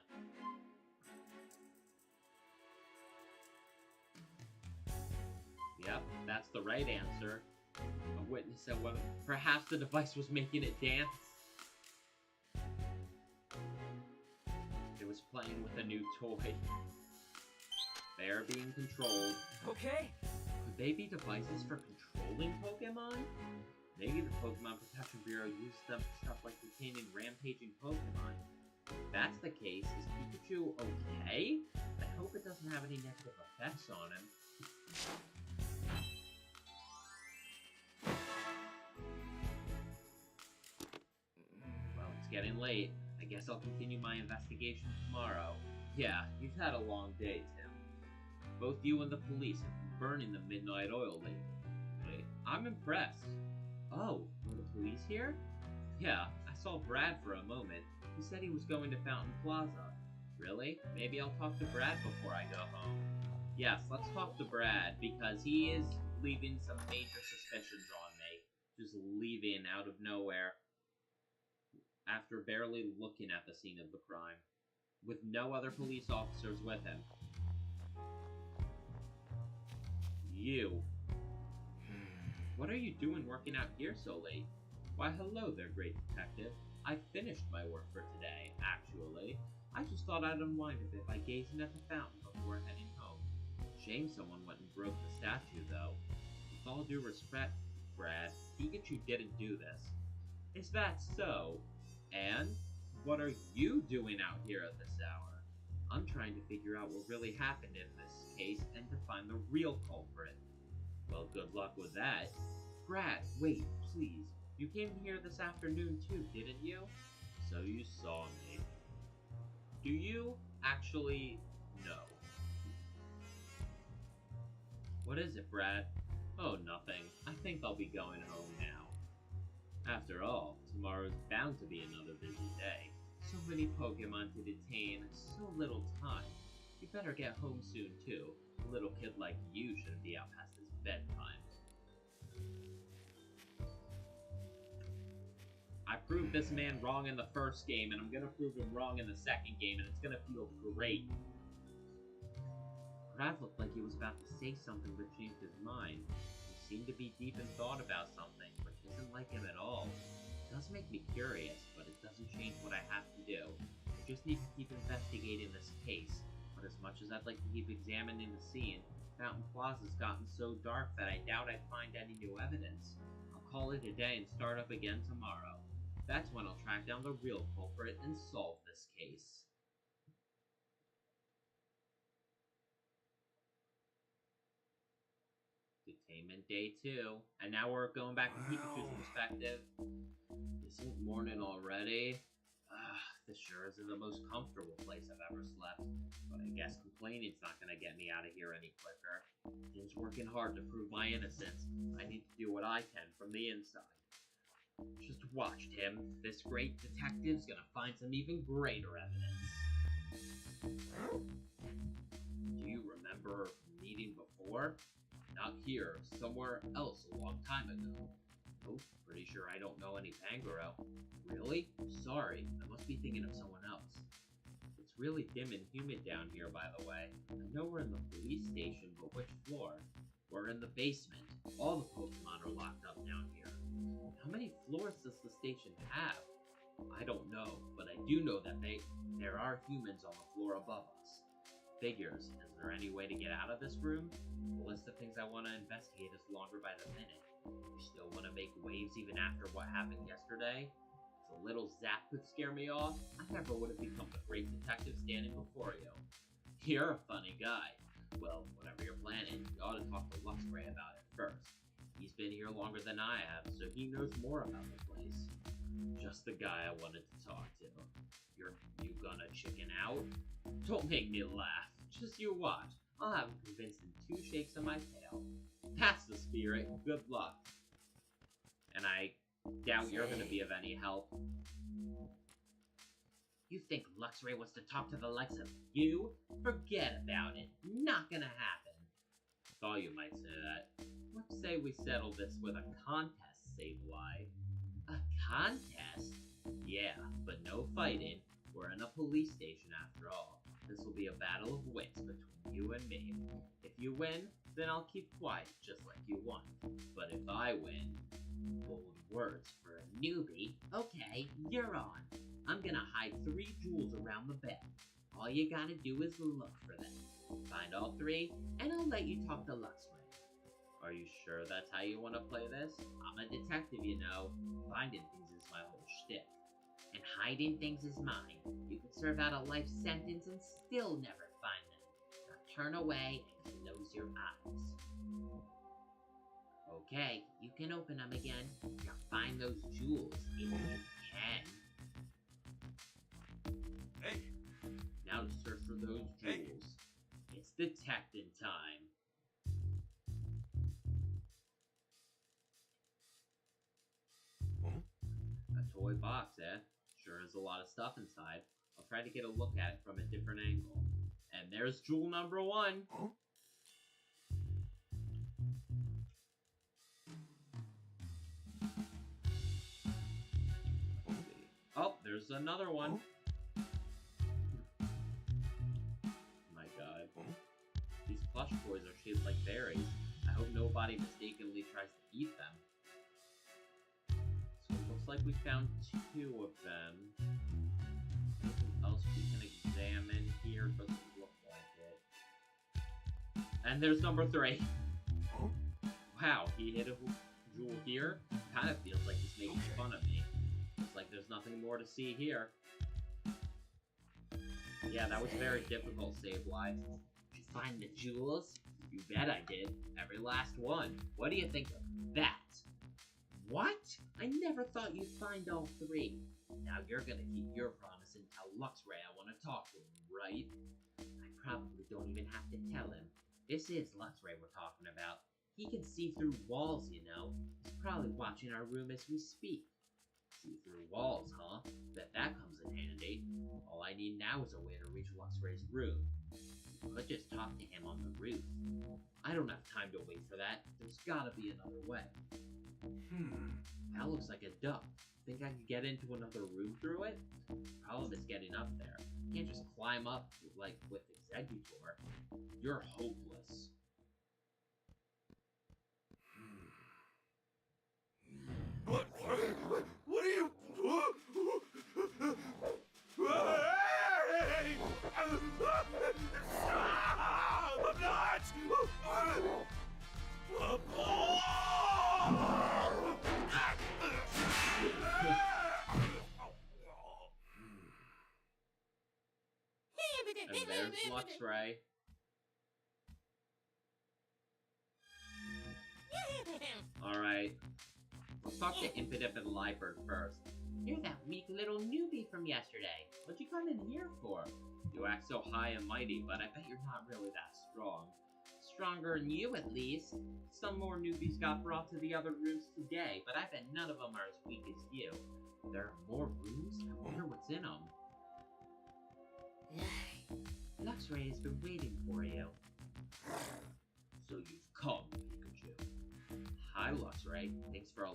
Yep, that's the right answer. A witness said, well, perhaps the device was making it dance. It was playing with a new toy. They are being controlled. Okay. Could they be devices for controlling Pokemon? Maybe the Pokemon Protection Bureau uses them for stuff like detaining rampaging Pokemon. If that's the case, is Pikachu okay? I hope it doesn't have any negative effects on him. Well, it's getting late. I guess I'll continue my investigation tomorrow. Yeah, you've had a long day, Tim. Both you and the police have been burning the midnight oil lately. I'm impressed. Oh, were the police here? Yeah, I saw Brad for a moment. He said he was going to Fountain Plaza. Really? Maybe I'll talk to Brad before I go home. Yes, let's talk to Brad, because he is leaving some major suspicions on me. Just leaving out of nowhere. After barely looking at the scene of the crime. With no other police officers with him. You. What are you doing working out here so late? Why, hello there, great detective. I finished my work for today, actually. I just thought I'd unwind a bit by gazing at the fountain before heading home. Shame someone went and broke the statue, though. With all due respect, Brad, Pikachu didn't do this. Is that so? And? What are you doing out here at this hour? I'm trying to figure out what really happened in this case and to find the real culprit. Well, good luck with that. Brad, wait, please. You came here this afternoon too, didn't you? So you saw me. Do you actually know? What is it, Brad? Oh, nothing. I think I'll be going home now. After all, tomorrow's bound to be another busy day. So many Pokemon to detain, so little time. You better get home soon too. A little kid like you shouldn't be out past his bedtime. I proved this man wrong in the first game, and I'm gonna prove him wrong in the second game, and it's gonna feel great. Brad looked like he was about to say something but changed his mind. He seemed to be deep in thought about something, which isn't like him at all. It does make me curious, but it doesn't change what I have to do. I just need to keep investigating this case, but as much as I'd like to keep examining the scene, Fountain Plaza's gotten so dark that I doubt I'd find any new evidence. I'll call it a day and start up again tomorrow. That's when I'll track down the real culprit and solve this case. Detainment day 2. And now we're going back to Pikachu's perspective. Is it morning already? This sure isn't the most comfortable place I've ever slept. But I guess complaining's not gonna get me out of here any quicker. Tim's working hard to prove my innocence. I need to do what I can from the inside. Just watch, Tim. This great detective's gonna find some even greater evidence. Do you remember meeting before? Not here, somewhere else a long time ago. Nope, pretty sure I don't know any Pangoro. Really? Sorry, I must be thinking of someone else. It's really dim and humid down here, by the way. I know we're in the police station, but which floor? We're in the basement. All the Pokemon are locked up down here. How many floors does the station have? I don't know, but I do know that there are humans on the floor above us. Figures, is there any way to get out of this room? The list of things I want to investigate is longer by the minute. You still want to make waves even after what happened yesterday? If a little zap could scare me off, I never would have become the great detective standing before you. You're a funny guy. Well, whatever you're planning, you ought to talk to Luxray about it first. He's been here longer than I have, so he knows more about the place. Just the guy I wanted to talk to. You gonna chicken out? Don't make me laugh. Just you watch. I'll have him convinced in 2 shakes of my tail. That's the spirit. Good luck. And I doubt you're gonna be of any help. You think Luxray wants to talk to the likes of you? Forget about it. Not gonna happen. Thought you might say that. Let's say we settle this with a contest, Sableye. A contest? Yeah, but no fighting. We're in a police station after all. This will be a battle of wits between you and me. If you win, then I'll keep quiet, just like you won. But if I win, bold words for a newbie. Okay, you're on. I'm gonna hide 3 jewels around the bed. All you gotta do is look for them. Find all 3, and I'll let you talk to Luxray. Are you sure that's how you want to play this? I'm a detective, you know. Finding things is my whole shtick. And hiding things is mine. You can serve out a life sentence and still never find them. Now turn away and close your eyes. Okay, you can open them again. Now find those jewels if you can. Hey! Now to search for those jewels. It's detecting time. A toy box, eh? Sure has a lot of stuff inside. I'll try to get a look at it from a different angle. And there's jewel number 1. Huh? Let's see. Oh, there's another one. My god. These plush toys are shaped like berries. I hope nobody mistakenly tries to eat them. So it looks like we found 2 of them. Anything else we can examine here? Doesn't look like it. And there's number 3. Wow, he hit a jewel here. Kind of feels like he's making fun of me. Looks like there's nothing more to see here. Yeah, that was very difficult, Sableye. Did you find the jewels? You bet I did. Every last one. What do you think of that? What? I never thought you'd find all 3. Now you're gonna keep your promise and tell Luxray I want to talk to him, right? I probably don't even have to tell him. This is Luxray we're talking about. He can see through walls, you know. He's probably watching our room as we speak. See through walls, huh? Bet that comes in handy. All I need now is a way to reach Luxray's room. You could just talk to him on the roof. I don't have time to wait for that. There's gotta be another way. That looks like a duct. Think I could get into another room through it? Problem is getting up there. Can't just climb up like with Executor. You're hopeless. What are you... Hey! I'm not! And there's Luxray. Alright. Let's talk to Impidip and Liebert first. You're that weak little newbie from yesterday. What'd you come in here for? You act so high and mighty, but I bet you're not really that strong. Stronger than you, at least. Some more newbies got brought to the other rooms today, but I bet none of them are as weak as you. There are more rooms? I wonder what's in them. Luxray has been waiting for you. So you've come, Pikachu. Hi, Luxray. Thanks for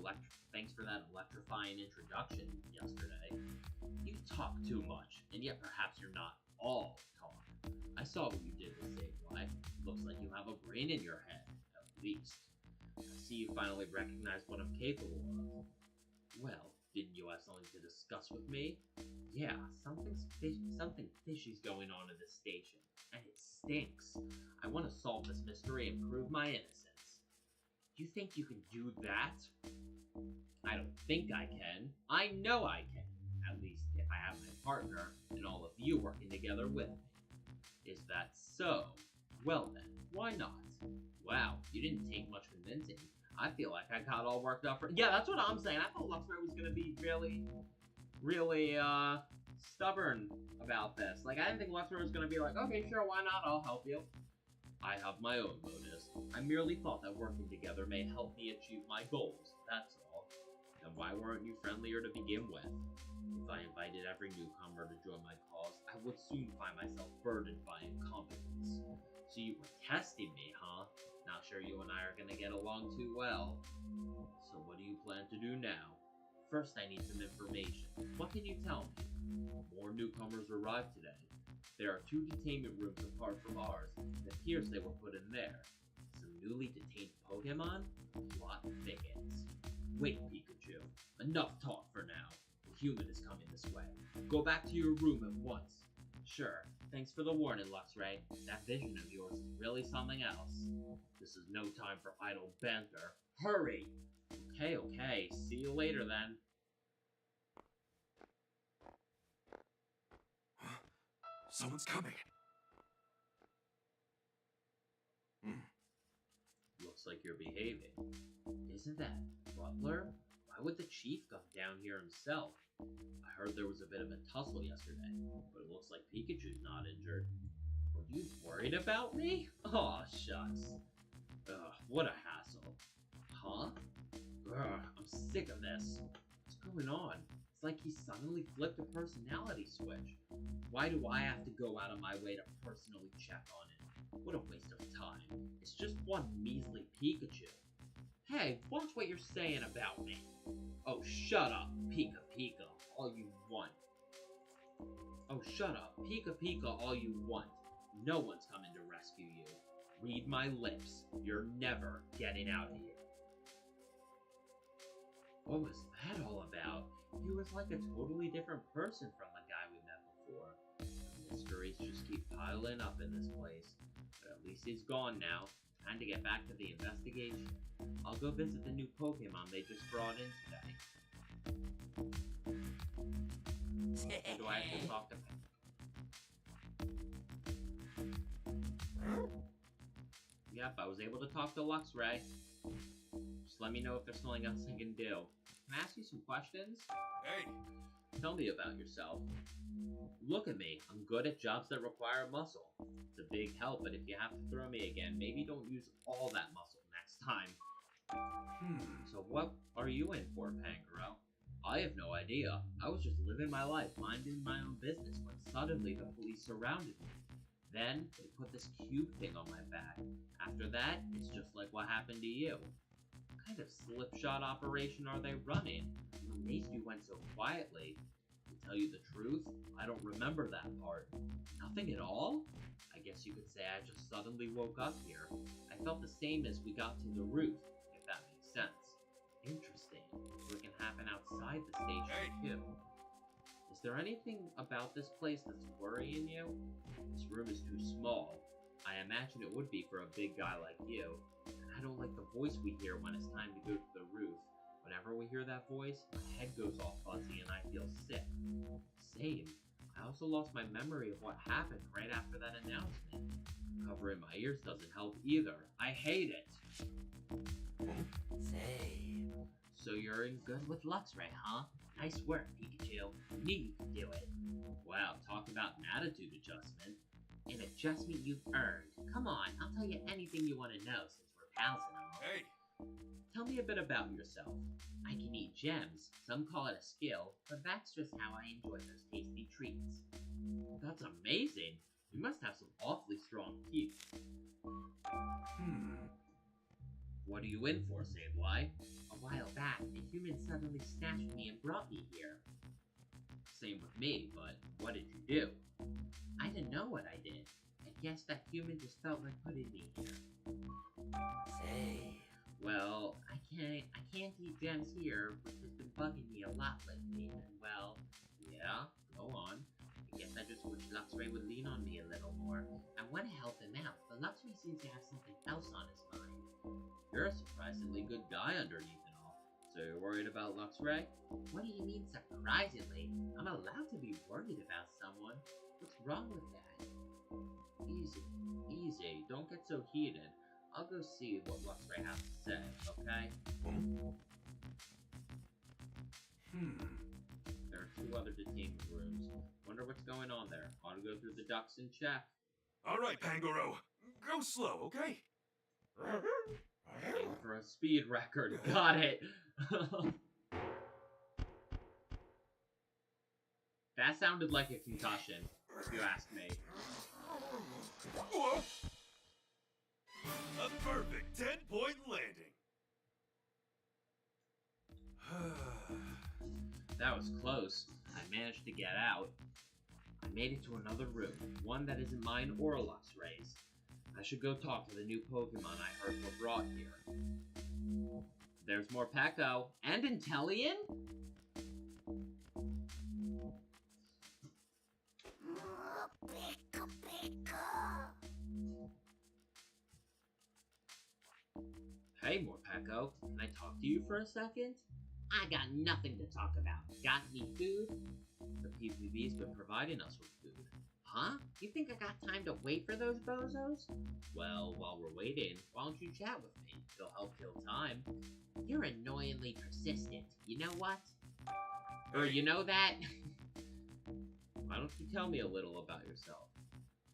that electrifying introduction yesterday. You talk too much, and yet perhaps you're not all talk. I saw what you did with Sableye. Looks like you have a brain in your head, at least. I see you finally recognize what I'm capable of. Well, didn't you have something to discuss with me? Yeah, something fishy's going on in this station, and it stinks. I want to solve this mystery and prove my innocence. You think you can do that? I don't think I can. I know I can. At least if I have my partner and all of you working together with me. Is that so? Well then, why not? Wow, you didn't take much convincing. I feel like I got all worked up for— Yeah, that's what I'm saying. I thought Luxray was gonna be really, stubborn about this. Like, I didn't think Luxray was gonna be like, okay, sure, why not? I'll help you. I have my own motives. I merely thought that working together may help me achieve my goals, that's all. And why weren't you friendlier to begin with? If I invited every newcomer to join my cause, I would soon find myself burdened by incompetence. So you were testing me, huh? Not sure you and I are gonna get along too well. So what do you plan to do now? First, I need some information. What can you tell me? More newcomers arrived today. There are 2 detainment rooms apart from ours. It appears they were put in there. Some newly detained Pokemon? Plot thickens. Wait, Pikachu. Enough talk for now. The human is coming this way. Go back to your room at once. Sure. Thanks for the warning, Luxray. That vision of yours is really something else. This is no time for idle banter. Hurry! Okay. See you later, then. Someone's coming. Looks like you're behaving. Isn't that Butler? Why would the chief come down here himself? I heard there was a bit of a tussle yesterday, but it looks like Pikachu's not injured. Were you worried about me? Aw, shucks. Ugh, what a hassle. Huh? Ugh, I'm sick of this. What's going on? It's like he suddenly flipped a personality switch. Why do I have to go out of my way to personally check on it? What a waste of time. It's just one measly Pikachu. Hey, watch what you're saying about me. Oh, shut up, Pika, all you want. Oh, shut up, Pika, all you want. No one's coming to rescue you. Read my lips. You're never getting out of here. What was that all about? He was like a totally different person from the guy we met before. The mysteries just keep piling up in this place. But at least he's gone now. Time to get back to the investigation. I'll go visit the new Pokemon they just brought in today. Or do I have to talk to him? Yep, I was able to talk to Luxray. Just let me know if there's something else I can do. Can I ask you some questions? Hey! Tell me about yourself. Look at me. I'm good at jobs that require muscle. It's a big help, but if you have to throw me again, maybe don't use all that muscle next time. So what are you in for, Pangoro? I have no idea. I was just living my life, minding my own business, when suddenly the police surrounded me. Then, they put this cube thing on my back. After that, it's just like what happened to you. What kind of slipshod operation are they running? I'm amazed you went so quietly. To tell you the truth, I don't remember that part. Nothing at all? I guess you could say I just suddenly woke up here. I felt the same as we got to the roof, if that makes sense. Interesting. So it can happen outside the station, too. Is there anything about this place that's worrying you? This room is too small. I imagine it would be for a big guy like you. And I don't like the voice we hear when it's time to go to the roof. Whenever we hear that voice, my head goes all fuzzy and I feel sick. Same. I also lost my memory of what happened right after that announcement. Covering my ears doesn't help either. I hate it. Say. So you're in good with Luxray, huh? Nice work, Pikachu. Knew you could do it. Wow, talk about an attitude adjustment. An adjustment you've earned. Come on, I'll tell you anything you want to know since we're pals and all. Hey! Tell me a bit about yourself. I can eat gems. Some call it a skill, but that's just how I enjoy those tasty treats. That's amazing. You must have some awfully strong teeth. What are you in for, Sableye? A while back, a human suddenly snatched me and brought me here. Same with me, but what did you do? I didn't know what I did. I guess that human just felt like putting me here. Say. Well, I can't eat gems here, which has been bugging me a lot lately, and well, yeah, go on. I guess I just wish Luxray would lean on me a little more. I want to help him out, but Luxray seems to have something else on his mind. You're a surprise surprisingly good guy underneath it all. So you're worried about Luxray? What do you mean surprisingly? I'm allowed to be worried about someone. What's wrong with that? Easy, easy. Don't get so heated. I'll go see what Luxray has to say, okay? There are 2 other detainment rooms. Wonder what's going on there. Ought to go through the ducts and check. Alright, Pangoro. Go slow, okay? Aim for a speed record. Got it. That sounded like a concussion, if you ask me. Whoa. A perfect 10-point landing. That was close. I managed to get out. I made it to another room, one that isn't mine or Luxray's. I should go talk to the new Pokemon I heard were brought here. There's more Peko and Inteleon? Hey, more Peko. Can I talk to you for a second? I got nothing to talk about. Got any food? The PPB's been providing us with food. Huh? You think I got time to wait for those bozos? Well, while we're waiting, why don't you chat with me? It'll help kill time. You're annoyingly persistent. You know what? Or you know that? Why don't you tell me a little about yourself?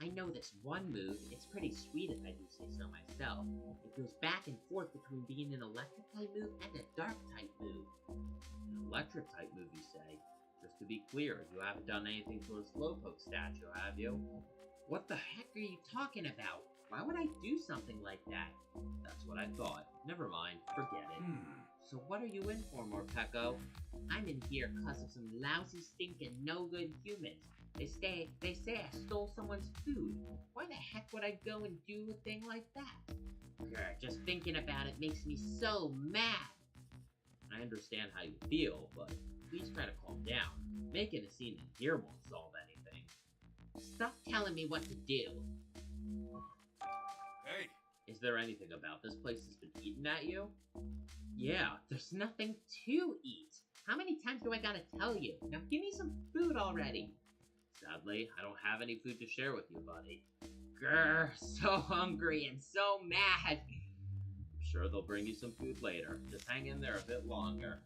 I know this one move. It's pretty sweet if I do say so myself. It goes back and forth between being an electric type move and a dark type move. An electric type move, you say? Just to be clear, you haven't done anything to a Slowpoke statue, have you? What the heck are you talking about? Why would I do something like that? That's what I thought. Never mind, forget it. So what are you in for, Morpeko? I'm in here cause of some lousy, stinking, no-good humans. They say I stole someone's food. Why the heck would I go and do a thing like that? Grr, just thinking about it makes me so mad. I understand how you feel, but please try to calm down. Making a scene in here won't solve anything. Stop telling me what to do. Hey! Is there anything about this place that's been eating at you? Yeah, there's nothing to eat. How many times do I gotta tell you? Now give me some food already. Sadly, I don't have any food to share with you, buddy. Grr, so hungry and so mad. I'm sure they'll bring you some food later. Just hang in there a bit longer.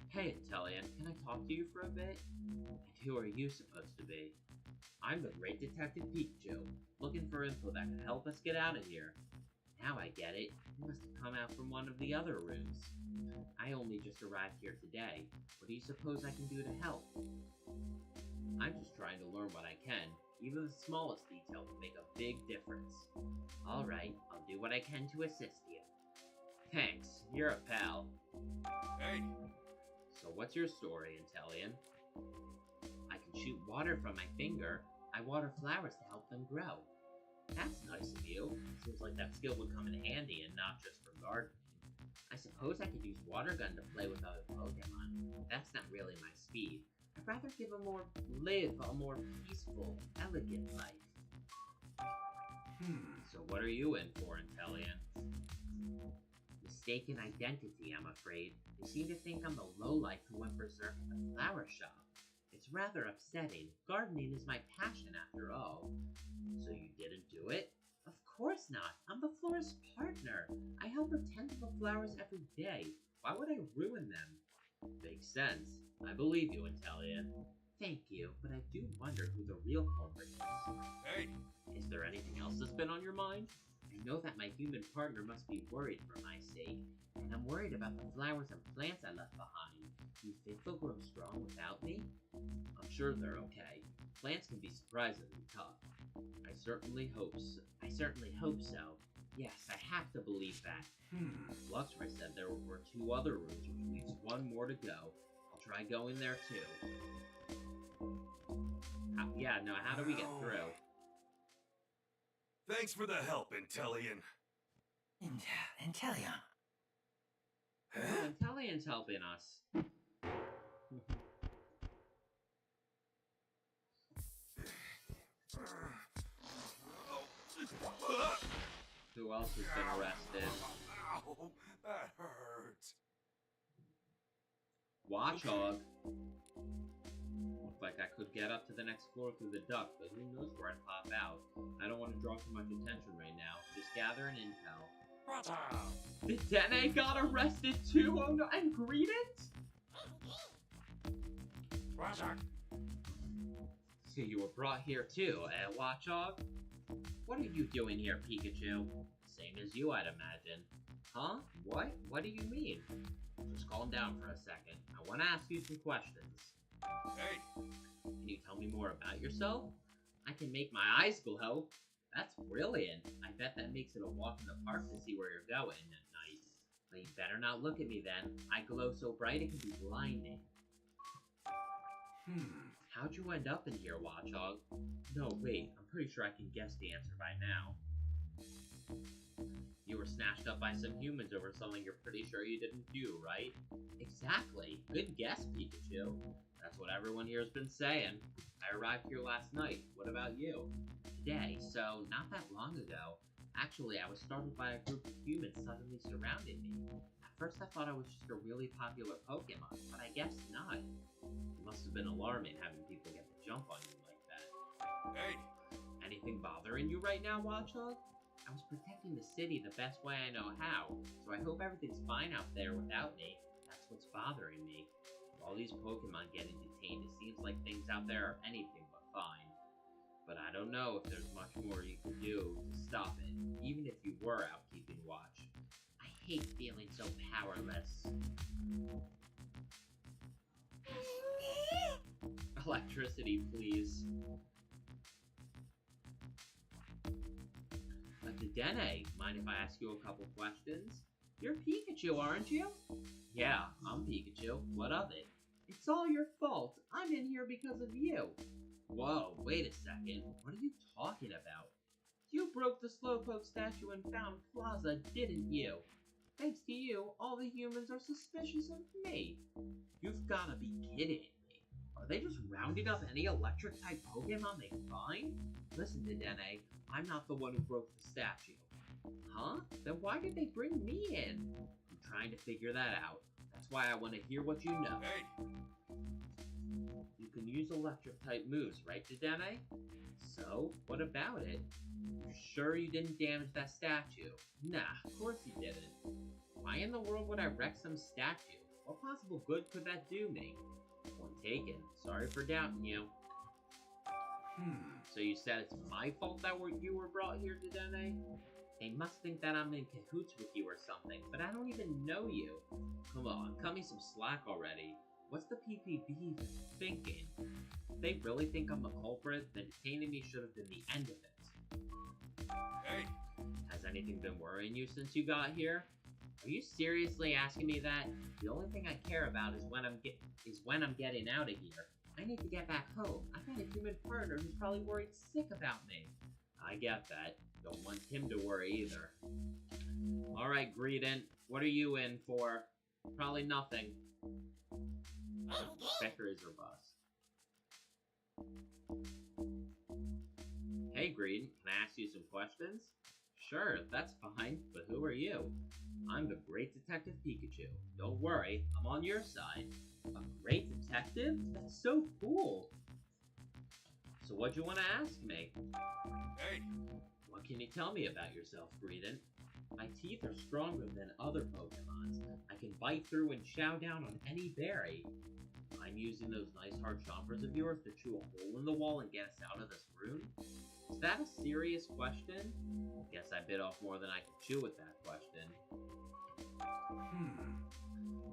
Hey, Inteleon, can I talk to you for a bit? And who are you supposed to be? I'm the great Detective Pikachu, looking for info that can help us get out of here. Now I get it. You must have come out from one of the other rooms. I only just arrived here today. What do you suppose I can do to help? I'm just trying to learn what I can. Even the smallest detail can make a big difference. Alright, I'll do what I can to assist you. Thanks, you're a pal. Hey! So what's your story, Inteleon? I can shoot water from my finger. I water flowers to help them grow. That's nice of you. Seems like that skill would come in handy and not just for gardening. I suppose I could use Water Gun to play with other Pokemon. That's not really my speed. I'd rather live a more peaceful, elegant life. So what are you in for, Inteleon? Mistaken identity, I'm afraid. They seem to think I'm the lowlife who went berserk at the flower shop. It's rather upsetting. Gardening is my passion, after all. So you didn't do it? Of course not. I'm the florist's partner. I help her tend to the flowers every day. Why would I ruin them? Makes sense. I believe you, Inteleon. Thank you, but I do wonder who the real culprit is. Hey! Is there anything else that's been on your mind? I know that my human partner must be worried for my sake, and I'm worried about the flowers and plants I left behind. Do you think they'll grow strong without me? I'm sure they're okay. Plants can be surprisingly tough. I certainly hope so. Yes, I have to believe that. Luxray said there were 2 other rooms, which leaves 1 more to go. I'll try going there too. How do we get through? Thanks for the help, Inteleon. Inteleon. Oh, Inteleon's helping us. Who else has been arrested? Ow, that hurts. Watchog. Looked like I could get up to the next floor through the duct, but who knows where I'd pop out. I don't want to draw too much attention right now. Just gather an intel. The Dene got arrested too? Oh no, and Greedent? So you were brought here too, eh, Watchog? What are you doing here, Pikachu? Same as you, I'd imagine. Huh? What? What do you mean? Just calm down for a second. I want to ask you some questions. Hey! Can you tell me more about yourself? I can make my eyes glow. That's brilliant. I bet that makes it a walk in the park to see where you're going at night. But you better not look at me then. I glow so bright it can be blinding. How'd you end up in here, Watchog? No, wait. I'm pretty sure I can guess the answer by now. You were snatched up by some humans over something you're pretty sure you didn't do, right? Exactly. Good guess, Pikachu. That's what everyone here has been saying. I arrived here last night. What about you? Today, so not that long ago. Actually, I was startled by a group of humans suddenly surrounding me. At first I thought I was just a really popular Pokemon, but I guess not. It must have been alarming having people get the jump on you like that. Hey! Anything bothering you right now, Watchog? I was protecting the city the best way I know how, so I hope everything's fine out there without me. That's what's bothering me. With all these Pokemon getting detained, it seems like things out there are anything but fine. But I don't know if there's much more you can do to stop it, even if you were out keeping watch. I hate feeling so powerless. Electricity, please. Dene, mind if I ask you a couple questions? You're Pikachu, aren't you? Yeah, I'm Pikachu. What of it? It's all your fault. I'm in here because of you. Whoa, wait a second. What are you talking about? You broke the Slowpoke statue in Fountain Plaza, didn't you? Thanks to you, all the humans are suspicious of me. You've gotta be kidding me. Are they just rounding up any electric-type Pokemon they find? Listen to Dene, I'm not the one who broke the statue. Huh? Then why did they bring me in? I'm trying to figure that out. That's why I want to hear what you know. Hey! You can use electric-type moves, right, Dene? So, what about it? You sure you didn't damage that statue? Nah, of course you didn't. Why in the world would I wreck some statue? What possible good could that do me? Point taken. Sorry for doubting you. So you said it's my fault that you were brought here to Dene? They must think that I'm in cahoots with you or something, but I don't even know you. Come on, cut me some slack already. What's the PPB thinking? If they really think I'm the culprit, then detaining me should have been the end of it. Hey! Has anything been worrying you since you got here? Are you seriously asking me that? The only thing I care about is when I'm getting out of here. I need to get back home. I've got a human partner who's probably worried sick about me. I get that. Don't want him to worry either. Alright, Greedent. What are you in for? Probably nothing. Becker is robust. Hey, Greedent. Can I ask you some questions? Sure, that's fine. But who are you? I'm the Great Detective Pikachu. Don't worry, I'm on your side. A great detective? That's so cool. So what'd you want to ask me? Hey! What can you tell me about yourself, Greedent? My teeth are stronger than other Pokemons. I can bite through and chow down on any berry. I'm using those nice hard chompers of yours to chew a hole in the wall and get us out of this room? Is that a serious question? Guess I bit off more than I could chew with that question.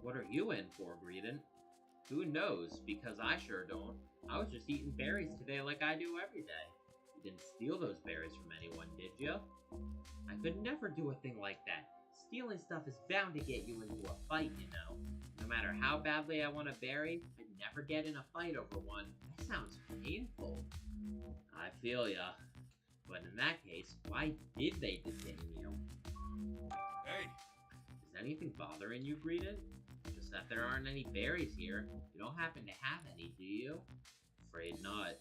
What are you in for, Greedent? Who knows, because I sure don't. I was just eating berries today like I do every day. You didn't steal those berries from anyone, did you? I could never do a thing like that. Stealing stuff is bound to get you into a fight, you know. No matter how badly I want a berry, I'd never get in a fight over one. That sounds painful. I feel ya. But in that case, why did they detain you? Hey! Is anything bothering you, Greedent? Just that there aren't any berries here. You don't happen to have any, do you? Afraid not.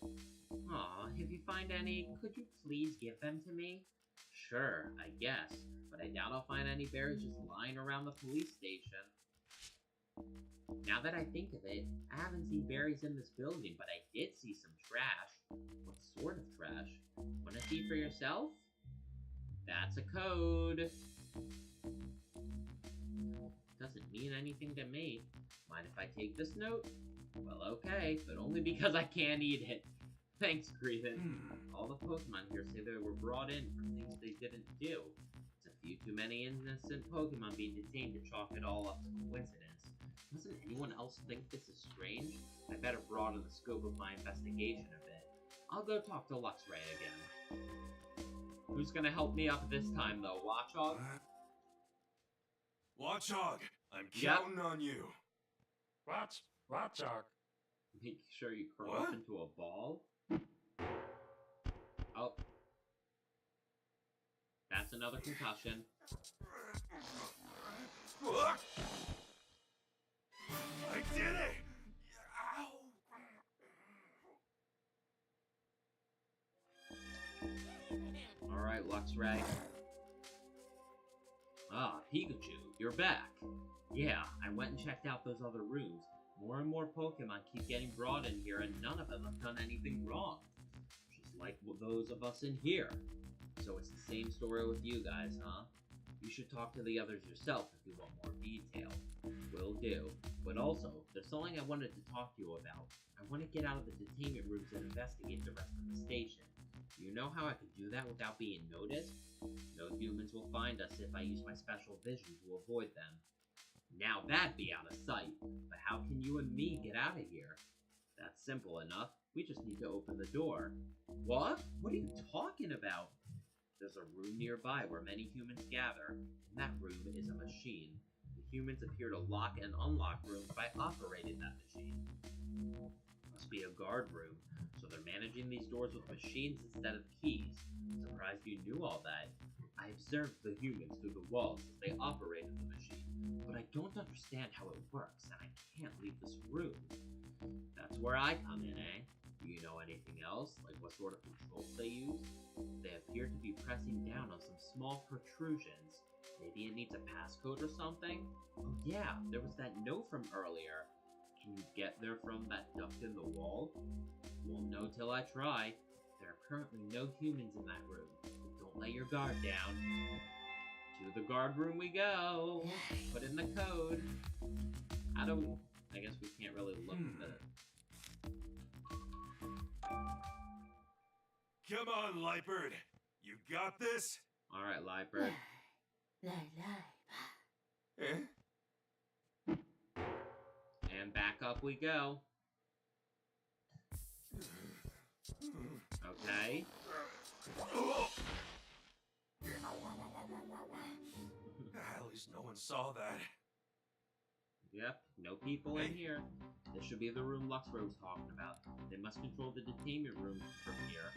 Aw, if you find any, could you please give them to me? Sure, I guess. but I doubt I'll find any berries just lying around the police station. Now that I think of it, I haven't seen berries in this building, but I did see some trash. What sort of trash? Want to see for yourself? That's a code. Doesn't mean anything to me. Mind if I take this note? Well, okay, but only because I can't eat it. Thanks, Grievin. All the Pokemon here say they were brought in for things they didn't do. It's a few too many innocent Pokemon being detained to chalk it all up to coincidence. Doesn't anyone else think this is strange? I better broaden the scope of my investigation a bit. I'll go talk to Luxray again. Who's gonna help me up this time, though? Watchog? Watchog, I'm counting on you. Watchog. Make sure you curl up into a ball. Oh. That's another concussion. I did it! Alright, Luxray. Ah, Pikachu, you're back. Yeah, I went and checked out those other rooms. More and more Pokemon keep getting brought in here, and none of them have done anything wrong. Just like those of us in here. So it's the same story with you guys, huh? You should talk to the others yourself if you want more detail. Will do. But also, there's something I wanted to talk to you about. I want to get out of the detainment rooms and investigate the rest of the station. Do you know how I could do that without being noticed? No humans will find us if I use my special vision to avoid them. Now that'd be out of sight, but how can you and me get out of here? That's simple enough. We just need to open the door. What? What are you talking about? There's a room nearby where many humans gather, and that room is a machine. The humans appear to lock and unlock rooms by operating that machine. Must be a guard room, so they're managing these doors with machines instead of keys. Surprised you knew all that. I observed the humans through the walls as they operated the machine, but I don't understand how it works, and I can't leave this room. That's where I come in, eh? Do you know anything else, like what sort of controls they use? They appear to be pressing down on some small protrusions. Maybe it needs a passcode or something? Oh yeah, there was that note from earlier. Can you get there from that duct in the wall? Won't know till I try. There are currently no humans in that room. Don't let your guard down. To the guard room we go. Put in the code. How do we... I guess we can't really look at the... Come on, Lightbird. You got this? Alright, Lightbird. And back up we go. Okay. At least no one saw that. Yep, no people in here. This should be the room Luxray was talking about. They must control the detainment room from here.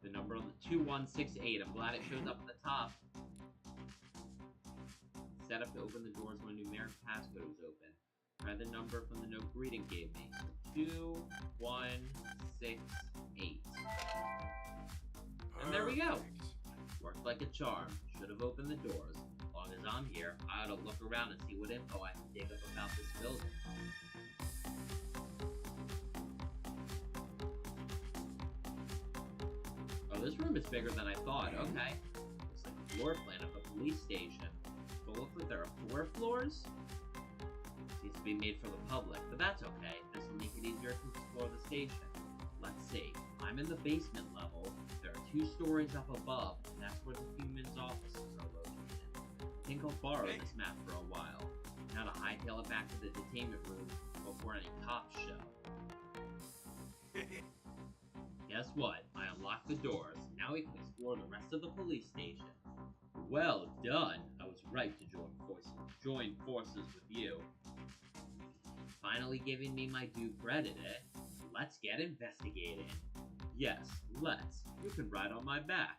The number on the 2168. I'm glad it shows up at the top. Set up to open the doors when numeric passcode is open. Try the number from the note Greeting gave me. So 2168. And there we go. Worked like a charm. Should have opened the doors. As long as I'm here, I ought to look around and see what info I can dig up about this building. Oh, this room is bigger than I thought. Okay. Looks like the floor plan of a police station. But it looks like there are 4 floors? Seems to be made for the public, but that's okay. This will make it easier to explore the station. Let's see. I'm in the basement level. There are 2 stories up above, and that's where the humans' offices are located. I think I'll borrow this map for a while. Now to hightail it back to the detainment room before any cops show. Guess what? I unlocked the doors. Now we can explore the rest of the police station. Well done! I was right to join forces with you. Finally giving me my due credit, eh? Let's get investigating. Yes, let's. You can ride on my back.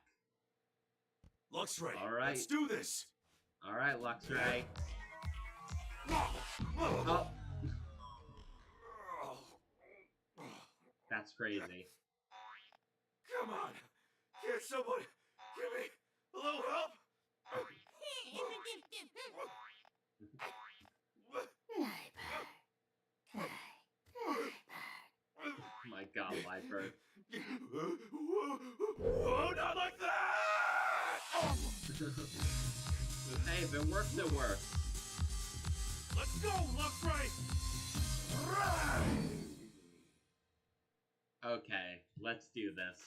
Luxray, Alright. let's do this! Alright, Luxray. Oh. That's crazy. Come on! Can someone give me a little help? Hey, if it works, it works. Let's go, Luxray! Okay, let's do this.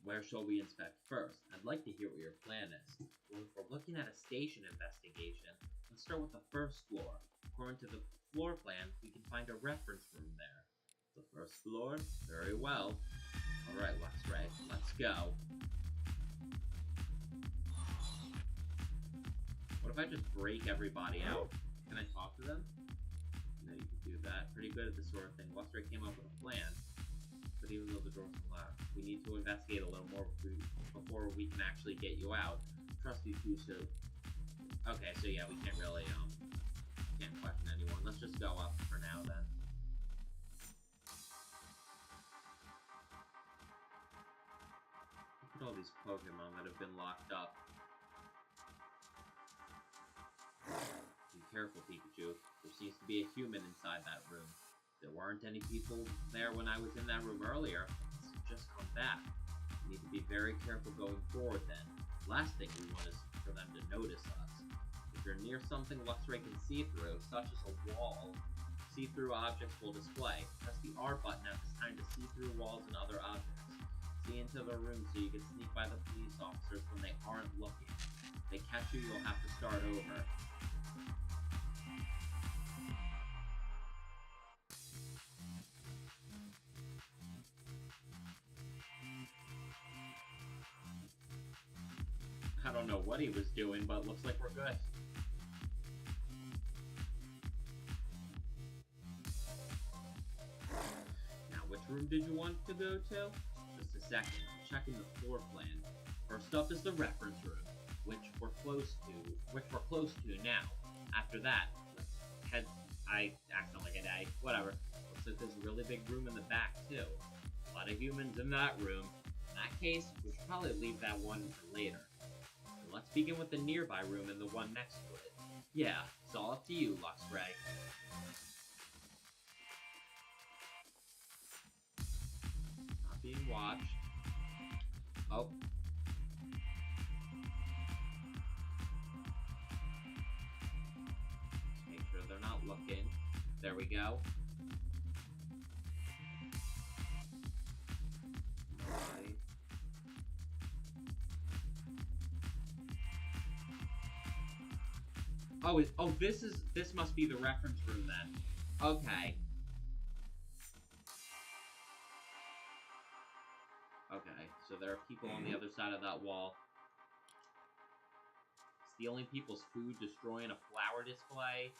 Where shall we inspect first? I'd like to hear what your plan is. Well, if we're looking at a station investigation, let's start with the first floor. According to the floor plan, we can find a reference room there. The first floor? Very well. Alright, Luxray, let's go. What if I just break everybody out? Can I talk to them? No, you can do that. Pretty good at this sort of thing. Luxray came up with a plan. But even though the door's unlocked, we need to investigate a little more before we can actually get you out. Trust you too, so... Okay, so yeah, we can't really, can't question anyone. Let's just go up for now, then. Look at all these Pokemon that have been locked up. Be careful, Pikachu. There seems to be a human inside that room. There weren't any people there when I was in that room earlier, so just come back. We need to be very careful going forward then. Last thing we want is for them to notice us. If you're near something Luxray can see through, such as a wall, see-through objects will display. Press the R button at this time to see through walls and other objects. See into the room so you can sneak by the police officers when they aren't looking. If they catch you, you'll have to start over. I don't know what he was doing, but looks like we're good. Now, which room did you want to go to? Just a second, I'm checking the floor plan. First up is the reference room, which we're close to now. After that, let's head... I accidentally hit A. Whatever. Looks like there's a really big room in the back, too. A lot of humans in that room. In that case, we should probably leave that one for later. Let's begin with the nearby room and the one next to it. Yeah, it's all up to you, Luxray. Not being watched. Oh. Just make sure they're not looking. There we go. Right. Oh, this must be the reference room then. Okay. Okay, so there are people on the other side of that wall. Stealing people's food, destroying a flower display.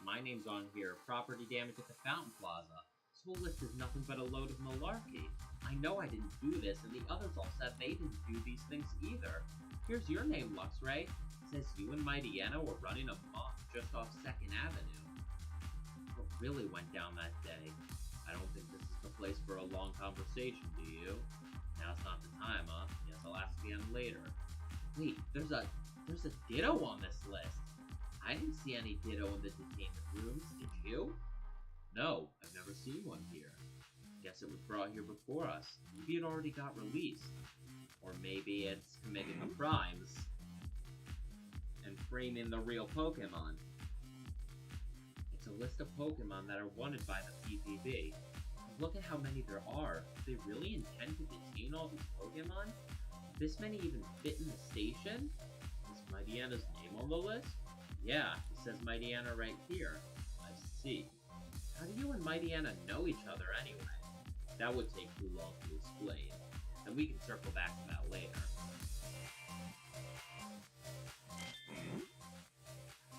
My name's on here. Property damage at the Fountain Plaza. This whole list is nothing but a load of malarkey. I know I didn't do this, and the others all said they didn't do these things either. Here's your name, Luxray. It says you and Mighty Anna were running amok just off 2nd Avenue. What really went down that day? I don't think this is the place for a long conversation, do you? Now's not the time, huh? Guess I'll ask again later. Wait, there's a Ditto on this list. I didn't see any Ditto in the detainment rooms, did you? No, I've never seen one here. Guess it was brought here before us. Maybe it already got released. Or maybe it's committing the crimes and framing the real Pokemon. It's a list of Pokemon that are wanted by the PPB. Look at how many there are. Do they really intend to detain all these Pokemon? This many even fit in the station? Is Mighty Anna's name on the list? Yeah, it says Mighty Anna right here. I see. How do you and Mighty Anna know each other anyway? That would take too long to explain. And we can circle back to that later.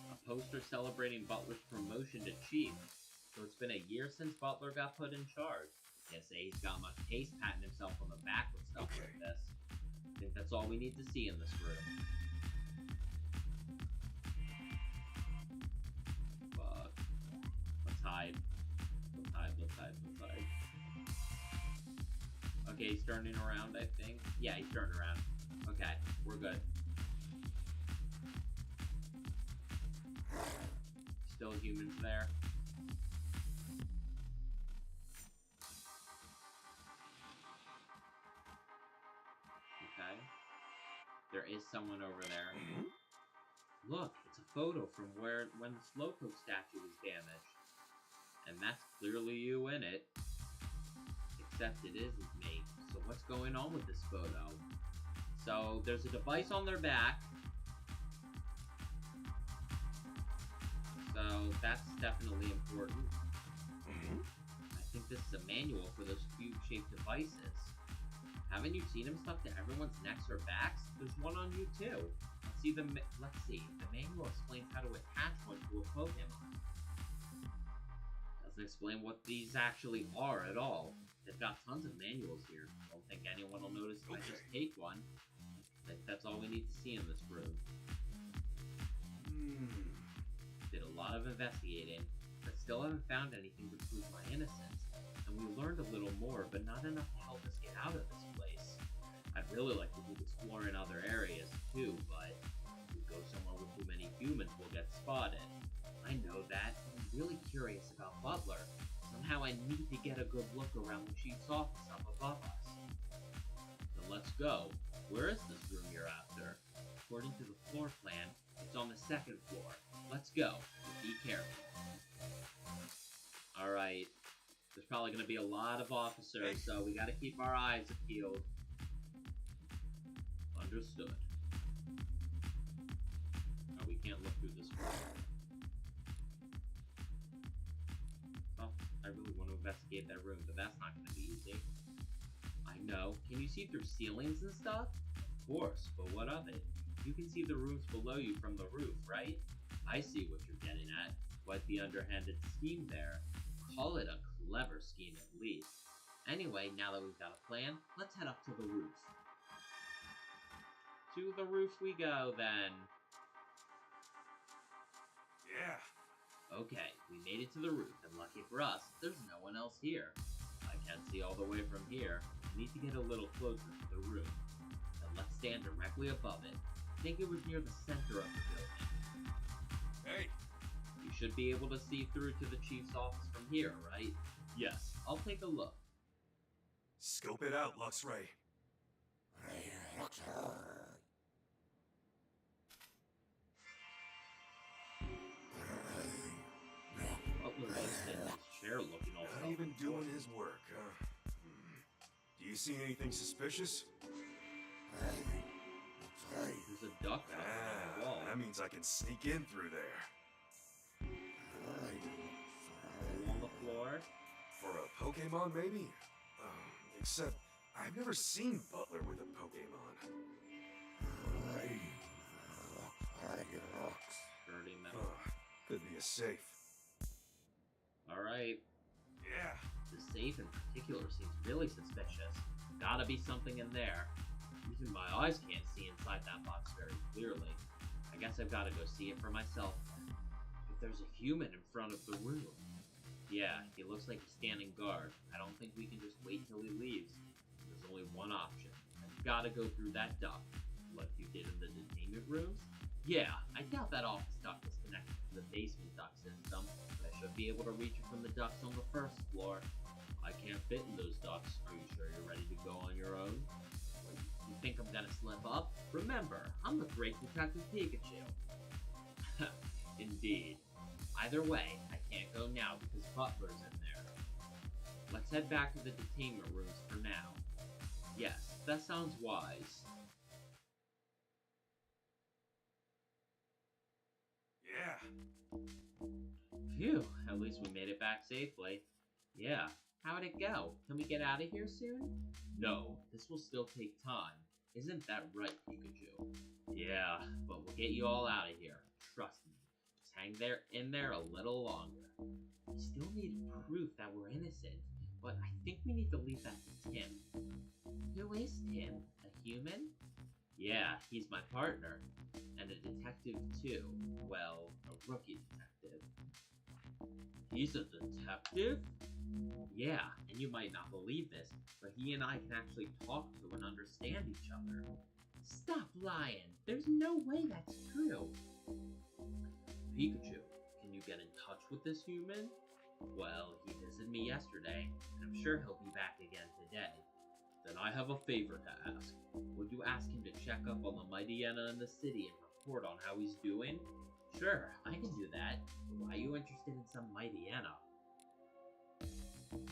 A poster celebrating Butler's promotion to chief. So it's been a year since Butler got put in charge. Can't say he's got much taste patting himself on the back with stuff like this. I think that's all we need to see in this room. Fuck. Let's hide. Let's hide, let's hide, let's hide. Okay, he's turning around, I think. Yeah, he's turning around. Okay, we're good. Still humans there. Okay. There is someone over there. Look, it's a photo from when the Slowpoke statue was damaged. And that's clearly you in it. Except it isn't me. So what's going on with this photo? So there's a device on their back. So that's definitely important. I think this is a manual for those cube-shaped devices. Haven't you seen them stuck to everyone's necks or backs? There's one on you too. Let's see. The manual explains how to attach one to a Pokemon. Doesn't explain what these actually are at all. They've got tons of manuals here. Don't think anyone will notice if I just take one. I think that's all we need to see in this room. Did a lot of investigating, but still haven't found anything to prove my innocence. And we learned a little more, but not enough to help us get out of this place. I'd really like to keep exploring other areas too, but if we go somewhere with too many humans, we'll get spotted. I know that, but I'm really curious about Butler. Somehow I need to get a good look around the chief's office up above us. So let's go. Where is this room you're after? According to the floor plan, it's on the second floor. Let's go. Be careful. Alright. There's probably going to be a lot of officers, so we gotta keep our eyes peeled. Understood. Oh, we can't look through this wall. Oh, I really want to investigate that room, but that's not going to be easy. I know. Can you see through ceilings and stuff? Of course, but what of it? You can see the rooms below you from the roof, right? I see what you're getting at. Quite the underhanded scheme there. Call it a clever scheme at least. Anyway, now that we've got a plan, let's head up to the roof. To the roof we go, then. Yeah. Okay, we made it to the roof, and lucky for us, there's no one else here. I can't see all the way from here. We need to get a little closer to the room. Then let's stand directly above it. I think it was near the center of the building. Hey! You should be able to see through to the chief's office from here, right? Yes, I'll take a look. Scope it out, Luxray. Butler is in his chair looking all Not even doing his work, huh? Do you see anything suspicious? There's a duck up on the wall. That means I can sneak in through there. On the floor. For a Pokemon, maybe? Except, I've never seen Butler with a Pokemon. Dirty metal. Could be a safe. Alright. Yeah. The safe in particular seems really suspicious. Gotta be something in there. Even my eyes can't see inside that box very clearly. I guess I've gotta go see it for myself then. If there's a human in front of the room. Yeah, he looks like he's standing guard. I don't think we can just wait till he leaves. There's only one option. I've gotta go through that duct. Like you did in the detainment rooms? Yeah, I doubt that office duct is connected to the basement duct system, but I should be able to reach it from the ducts on the first floor. I can't fit in those ducts. Are you sure you're ready to go on your own? You think I'm gonna slip up? Remember, I'm the great Detective Pikachu. Indeed. Either way, I can't go now because Butler's in there. Let's head back to the detainment rooms for now. Yes, that sounds wise. Yeah. Phew, at least we made it back safely. Yeah, how'd it go? Can we get out of here soon? No, this will still take time. Isn't that right, Pikachu? Yeah, but we'll get you all out of here. Trust me. Just hang in there a little longer. We still need proof that we're innocent, but I think we need to leave that to Tim. Who is Tim? A human? Yeah, he's my partner. And a detective too. Well, a rookie detective. He's a detective? Yeah, and you might not believe this, but he and I can actually talk to and understand each other. Stop lying! There's no way that's true! Pikachu, can you get in touch with this human? Well, he visited me yesterday, and I'm sure he'll be back again today. Then I have a favor to ask. Would you ask him to check up on the Mightyena in the city and report on how he's doing? Sure, I can do that. Why are you interested in some Mightyena?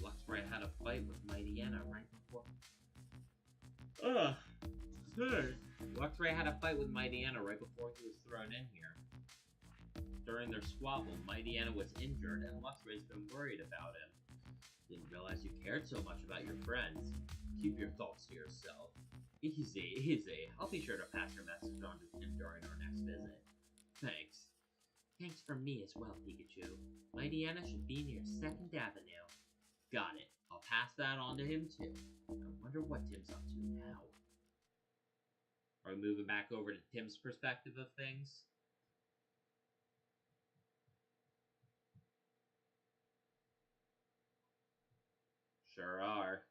Luxray had a fight with Mightyena right before... Luxray had a fight with Mightyena right before he was thrown in here. During their squabble, Mightyena was injured, and Luxray's been worried about him. Didn't realize you cared so much about your friends. Keep your thoughts to yourself. Easy, easy. I'll be sure to pass your message on to him during our next visit. Thanks. Thanks from me as well, Pikachu. Mightyena should be near 2nd Avenue. Got it. I'll pass that on to him too. I wonder what Tim's up to now. Are we moving back over to Tim's perspective of things? Sure are.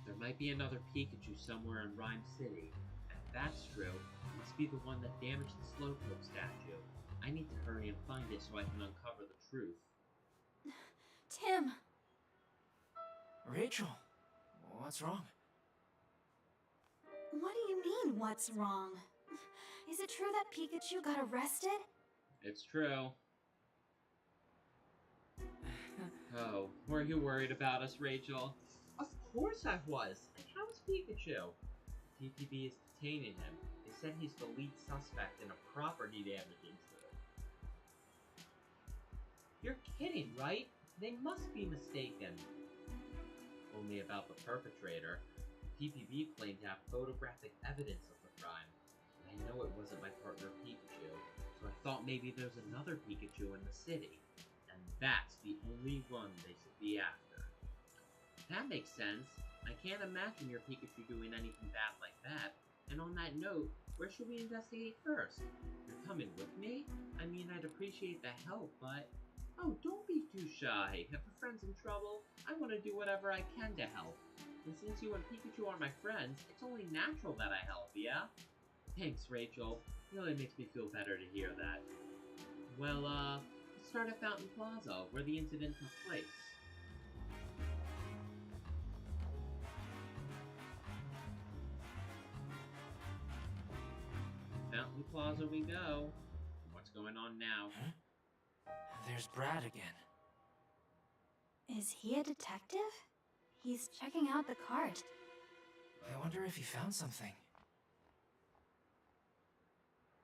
There might be another Pikachu somewhere in Rhyme City. If that's true, it must be the one that damaged the Slowpoke statue. I need to hurry and find it so I can uncover the truth. Tim! Rachel, what's wrong? What do you mean, what's wrong? Is it true that Pikachu got arrested? It's true. Oh, were you worried about us, Rachel? Of course I was! And how is Pikachu? TPB is detaining him. They said he's the lead suspect in a property damage incident. You're kidding, right? They must be mistaken. Only about the perpetrator. PPB claimed to have photographic evidence of the crime. And I know it wasn't my partner Pikachu, so I thought maybe there's another Pikachu in the city. And that's the only one they should be after. That makes sense. I can't imagine your Pikachu doing anything bad like that. And on that note, where should we investigate first? You're coming with me? I mean, I'd appreciate the help, but... Oh, don't be too shy. If a friend's in trouble, I want to do whatever I can to help. And since you and Pikachu are my friends, it's only natural that I help, yeah? Thanks, Rachel. Really makes me feel better to hear that. Well, let's start at Fountain Plaza, where the incident took place. Fountain Plaza we go. What's going on now? Huh? There's Brad again. Is he a detective? He's checking out the cart. I wonder if he found something.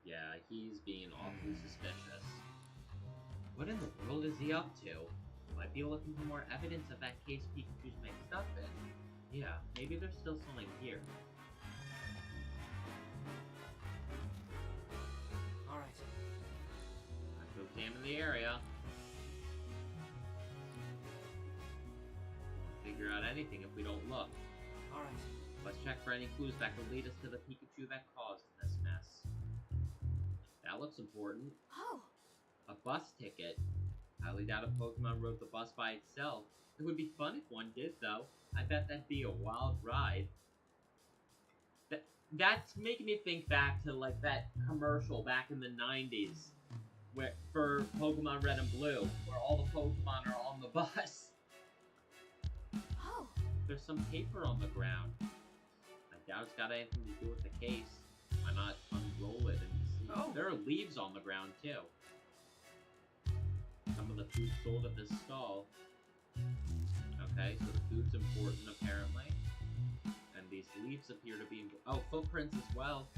Yeah, he's being awfully suspicious. What in the world is he up to? Might be looking for more evidence of that case Pikachu's mixed up in. Yeah, maybe there's still something here. Alright. Time to examine the area. Figure out anything if we don't look. Alright. Let's check for any clues that could lead us to the Pikachu that caused this mess. That looks important. Oh! A bus ticket. Highly doubt a Pokemon rode the bus by itself. It would be fun if one did, though. I bet that'd be a wild ride. That's making me think back to, like, that commercial back in the 90s for Pokemon Red and Blue, where all the Pokemon are on the bus. Oh! There's some paper on the ground. I doubt it's got anything to do with the case. Why not unroll it and see? Oh. There are leaves on the ground, too. Some of the food sold at this stall. Okay, so the food's important, apparently. And these leaves appear to be... Oh, footprints as well.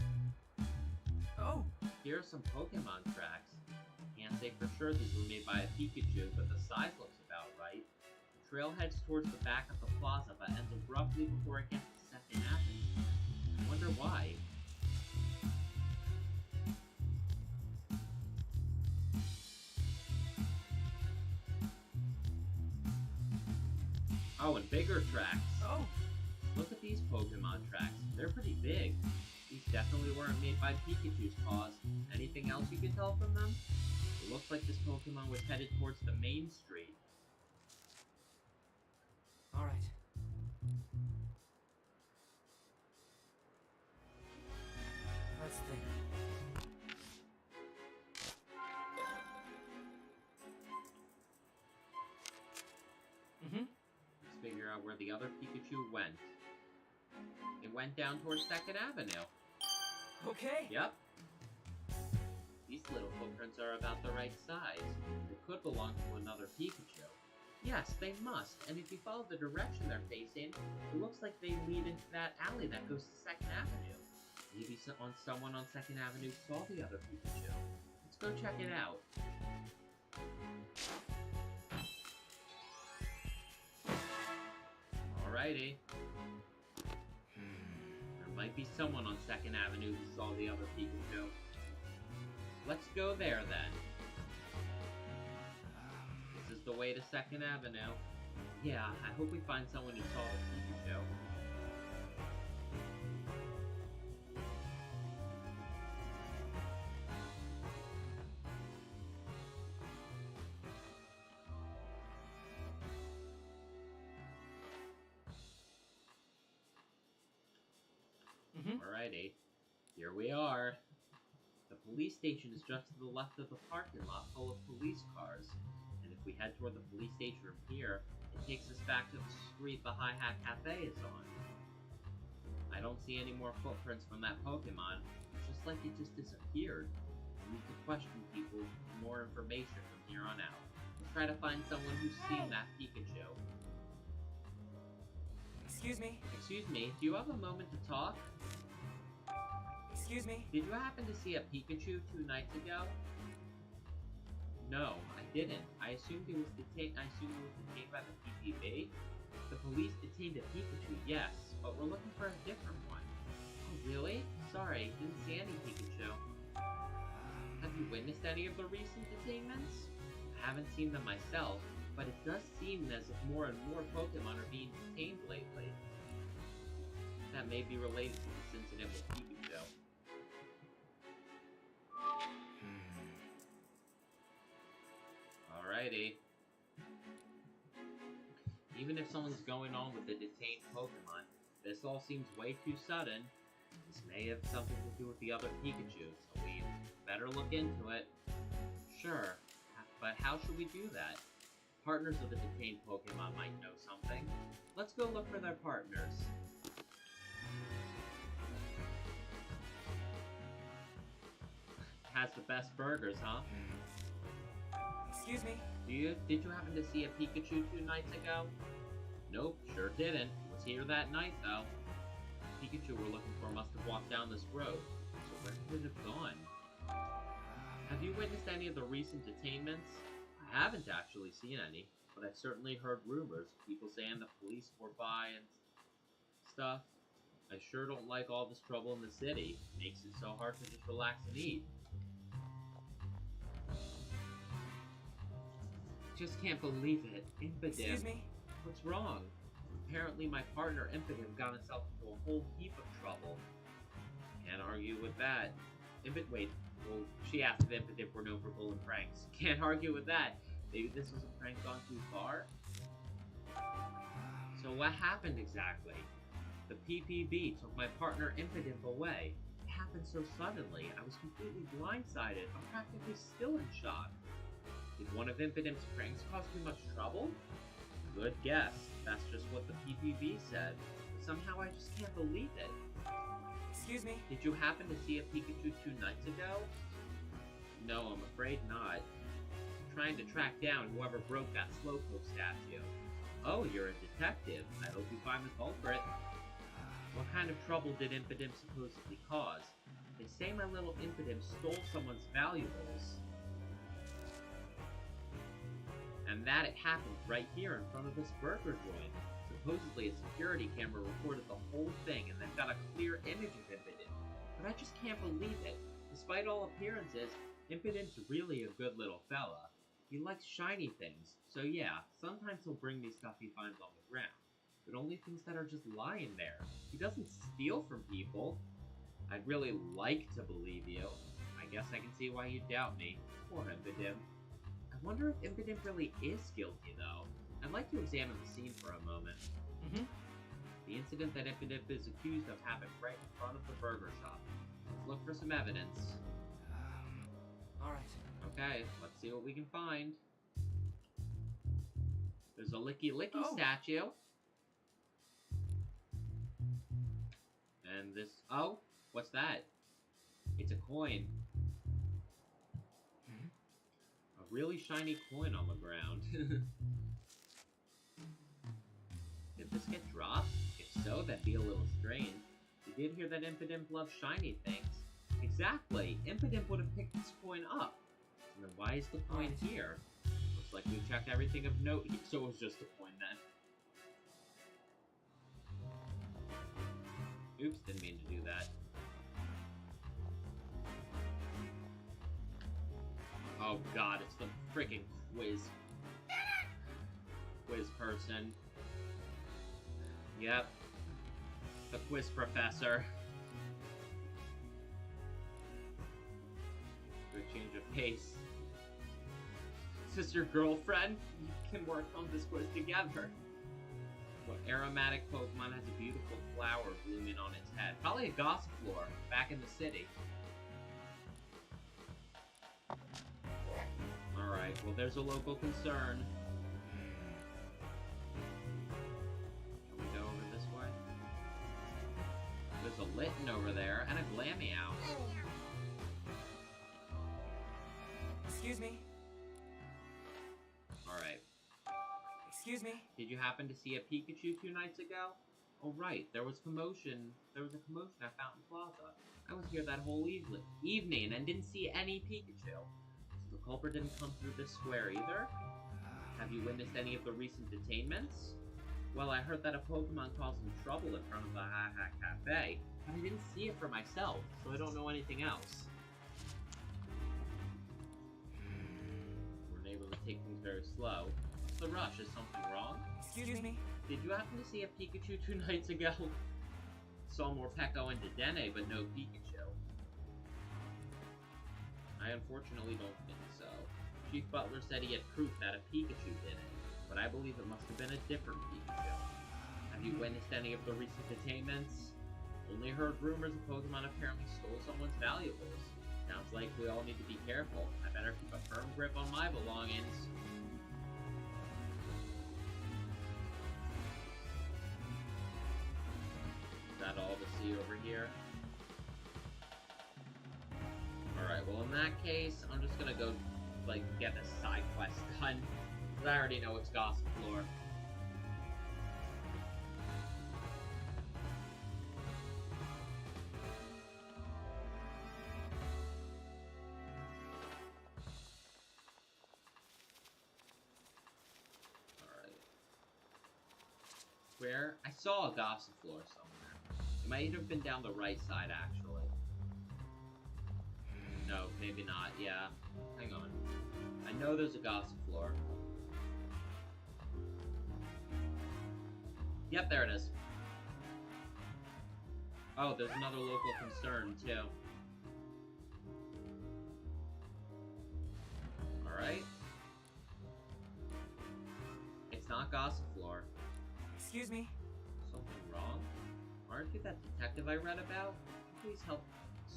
Oh! Here are some Pokemon tracks. Can't say for sure these were made by a Pikachu, but the size looks about right. The trail heads towards the back of the plaza, but ends abruptly before it gets to 2nd Avenue. I wonder why. Oh, and bigger tracks. Oh! Look at these Pokemon tracks. They're pretty big. These definitely weren't made by Pikachu's paws. Anything else you can tell from them? It looks like this Pokemon was headed towards the main street. Alright. Let's think. out where the other Pikachu went. It went down towards 2nd Avenue. Okay. Yep. These little footprints are about the right size. They could belong to another Pikachu. Yes, they must, and if you follow the direction they're facing, it looks like they lead into that alley that goes to 2nd Avenue. Maybe someone on 2nd Avenue saw the other Pikachu. Let's go check it out. Alrighty. There might be someone on 2nd Avenue who saw the other Pikachu. Let's go there then. This is the way to 2nd Avenue. Yeah, I hope we find someone who saw the Pikachu. Alrighty, here we are. The police station is just to the left of the parking lot full of police cars. And if we head toward the police station from here, it takes us back to the street the Hi Hat Cafe is on. I don't see any more footprints from that Pokemon. It's just like it just disappeared. We need to question people for more information from here on out. Let's try to find someone who's seen that Pikachu. Excuse me. Excuse me, do you have a moment to talk? Excuse me. Did you happen to see a Pikachu 2 nights ago? No, I didn't. I assumed it was detained by the PPB. The police detained a Pikachu, yes, but we're looking for a different one. Oh, really? Sorry, didn't see any Pikachu. Have you witnessed any of the recent detainments? I haven't seen them myself, but it does seem as if more and more Pokemon are being detained lately. That may be related to this incident with Pikachu. Alrighty. Even if something's going on with the detained Pokemon, this all seems way too sudden. This may have something to do with the other Pikachu, so we better look into it. Sure, but how should we do that? Partners of the detained Pokemon might know something. Let's go look for their partners. Has the best burgers, huh? Excuse me. Did you happen to see a Pikachu 2 nights ago? Nope, sure didn't. Was here that night, though. The Pikachu we're looking for must have walked down this road. So where could it have gone? Have you witnessed any of the recent detainments? I haven't actually seen any, but I've certainly heard rumors. People saying the police were by and stuff. I sure don't like all this trouble in the city. Makes it so hard to just relax and eat. Just can't believe it. Excuse Impodim. me? What's wrong? Apparently my partner Impodim got himself into a whole heap of trouble. Can't argue with that. Wait, well, she asked if Impodim were known for pulling pranks. Can't argue with that. Maybe this was a prank gone too far? So what happened exactly? The PPB took my partner Impodim away. It happened so suddenly, I was completely blindsided. I'm practically still in shock. Did one of Impidim's pranks cause too much trouble? Good guess. That's just what the PPB said. But somehow I just can't believe it. Excuse me? Did you happen to see a Pikachu 2 nights ago? No, I'm afraid not. I'm trying to track down whoever broke that Slowpoke statue. Oh, you're a detective. I hope you find the culprit. What kind of trouble did Impodim supposedly cause? They say my little Impodim stole someone's valuables. And that it happened right here in front of this burger joint. Supposedly a security camera recorded the whole thing and they've got a clear image of Impodim. But I just can't believe it. Despite all appearances, Impidim's really a good little fella. He likes shiny things, so yeah, sometimes he'll bring me stuff he finds on the ground. But only things that are just lying there. He doesn't steal from people. I'd really like to believe you. I guess I can see why you doubt me. Poor Impodim. I wonder if Impodim really is guilty, though. I'd like to examine the scene for a moment. The incident that Impodim is accused of happened right in front of the burger shop. Let's look for some evidence. Alright. Okay, let's see what we can find. There's a Licky Licky Oh. statue. And this... Oh! What's that? It's a coin. A really shiny coin on the ground. Did this get dropped? If so, that'd be a little strange. We did hear that Impidimp loves shiny things. Exactly! Impidimp would have picked this coin up. And then why is the coin here? Looks like we checked everything of note, so it was just a coin then. Oops, didn't mean to do that. Oh god, it's the freaking quiz person. Yep. The quiz professor. Good change of pace. Is this your girlfriend? You can work on this quiz together. What aromatic Pokemon has a beautiful flower blooming on its head? Probably a Gossifleur, back in the city. Alright, well there's a local concern. Can we go over this way? There's a Litten over there, and a Glameow. Excuse me. Alright. Excuse me. Did you happen to see a Pikachu 2 nights ago? Oh right, there was a commotion at Fountain Plaza. I was here that whole evening and didn't see any Pikachu. So the culprit didn't come through this square either? Have you witnessed any of the recent detainments? Well, I heard that a Pokemon caused some trouble in front of the Ha-Ha Cafe, but I didn't see it for myself, so I don't know anything else. We're able to take things very slow. What's the rush? Is something wrong? Excuse me. Did you happen to see a Pikachu 2 nights ago? Saw Morpeko and Dedenne, but no Pikachu. I unfortunately don't think so. Chief Butler said he had proof that a Pikachu did it, but I believe it must have been a different Pikachu. Have you witnessed any of the recent detainments? Only heard rumors a Pokemon apparently stole someone's valuables. Sounds like we all need to be careful. I better keep a firm grip on my belongings. Is that all to see over here? Alright, well in that case, I'm just gonna go, like, get a side quest done. Because I already know it's Gossifleur. Alright. Where? I saw a Gossifleur somewhere. It might have been down the right side, actually. No, maybe not, yeah. Hang on. I know there's a Gossifleur. Yep, there it is. Oh, there's another local concern, too. Alright. It's not Gossifleur. Excuse me. Something wrong? Aren't you that detective I read about? Please help.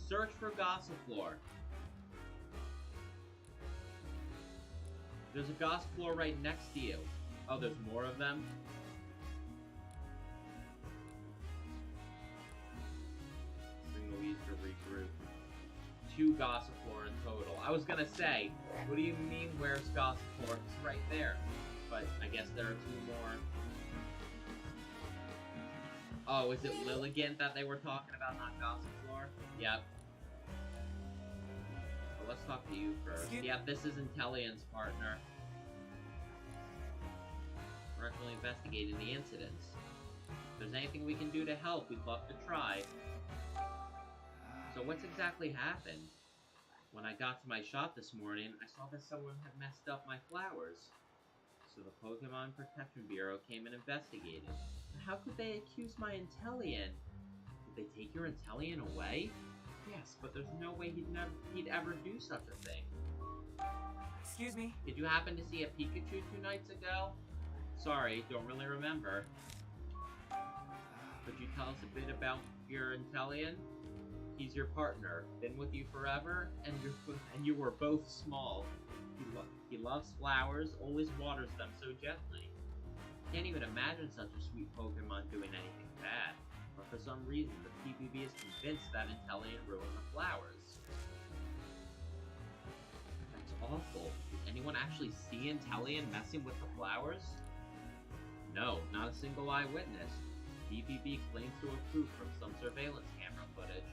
Search for Gossifleur. There's a Gossifleur right next to you. Oh, there's more of them? Single use to regroup. 2 Gossifleur in total. I was gonna say, what do you mean where's Gossifleur? It's right there. But I guess there are 2 more. Oh, is it Lilligant that they were talking about, not Gossifleur? Yep. Well, let's talk to you first. Yep, this is Intellion's partner. We're actually investigating the incidents. If there's anything we can do to help, we'd love to try. So what's exactly happened? When I got to my shop this morning, I saw that someone had messed up my flowers. So the Pokemon Protection Bureau came and investigated. How could they accuse my Inteleon? Did they take your Inteleon away? Yes, but there's no way he'd ever do such a thing. Excuse me. Did you happen to see a Pikachu 2 nights ago? Sorry, don't really remember. Could you tell us a bit about your Inteleon? He's your partner, been with you forever, and you were both small. He loves flowers, always waters them so gently. Can't even imagine such a sweet Pokemon doing anything bad. But for some reason, the PPB is convinced that Intellian ruined the flowers. That's awful. Did anyone actually see Intellian messing with the flowers? No, not a single eyewitness. PPB claims to have proof from some surveillance camera footage.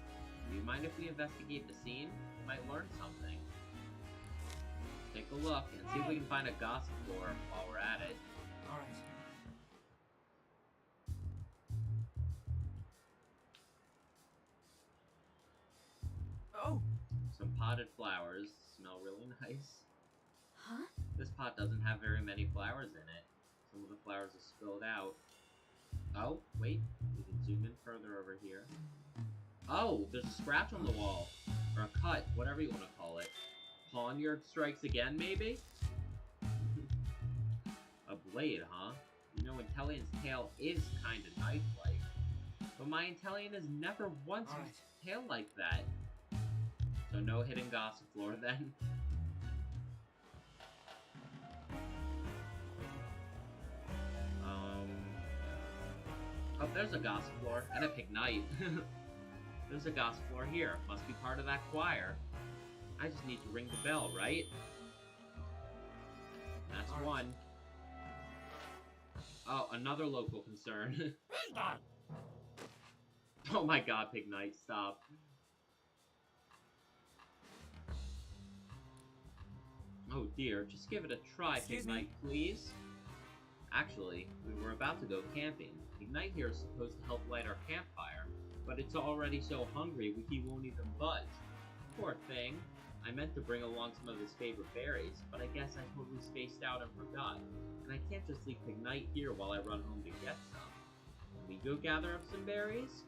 Do you mind if we investigate the scene? We might learn something. Take a look and see if we can find a gossip floor while we're at it. Alright. Oh! Some potted flowers. Smell really nice. Huh? This pot doesn't have very many flowers in it. Some of the flowers are spilled out. Oh, wait. We can zoom in further over here. Oh, there's a scratch on the wall. Or a cut, whatever you want to call it. Pawnyard strikes again, maybe? A blade, huh? You know, Intellian's tail is kinda knife-like. But my Intellian has never once used a tail like that. So no hidden gossip floor, then? Oh, there's a gossip floor, and a Pignite. There's a gossip floor here. Must be part of that choir. I just need to ring the bell, right? That's one. Oh, another local concern. Oh my god, Pignite, stop. Oh dear, just give it a try, Pignite, please. Actually, we were about to go camping. Ignite here is supposed to help light our campfire, but it's already so hungry he won't even budge. Poor thing. I meant to bring along some of his favorite berries, but I guess I totally spaced out and forgot. And I can't just leave Ignite here while I run home to get some. Can we go gather up some berries?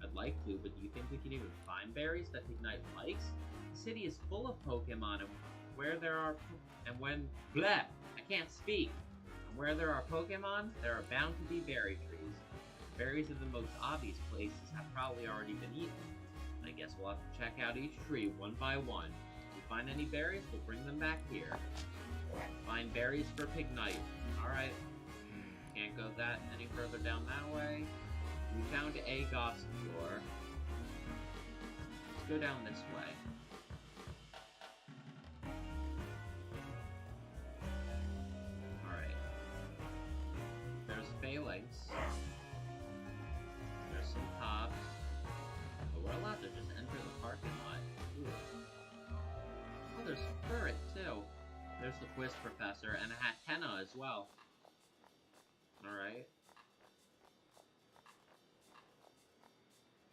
I'd like to, but do you think we can even find berries that Ignite likes? The city is full of Pokemon, and where there are bleh! I can't speak! And where there are Pokemon, there are bound to be berry trees. Berries in the most obvious places have probably already been eaten. I guess we'll have to check out each tree one by one. If we find any berries, we'll bring them back here. Find berries for Pignite. Alright. Can't go that any further down that way. We found a gossip floor. Let's go down this way. Alright. There's phalanx. There's some tops. But we're allowed to just enter the parking lot. Ooh. Oh, there's Furret, too. There's the quiz professor, and a Hatena as well. Alright.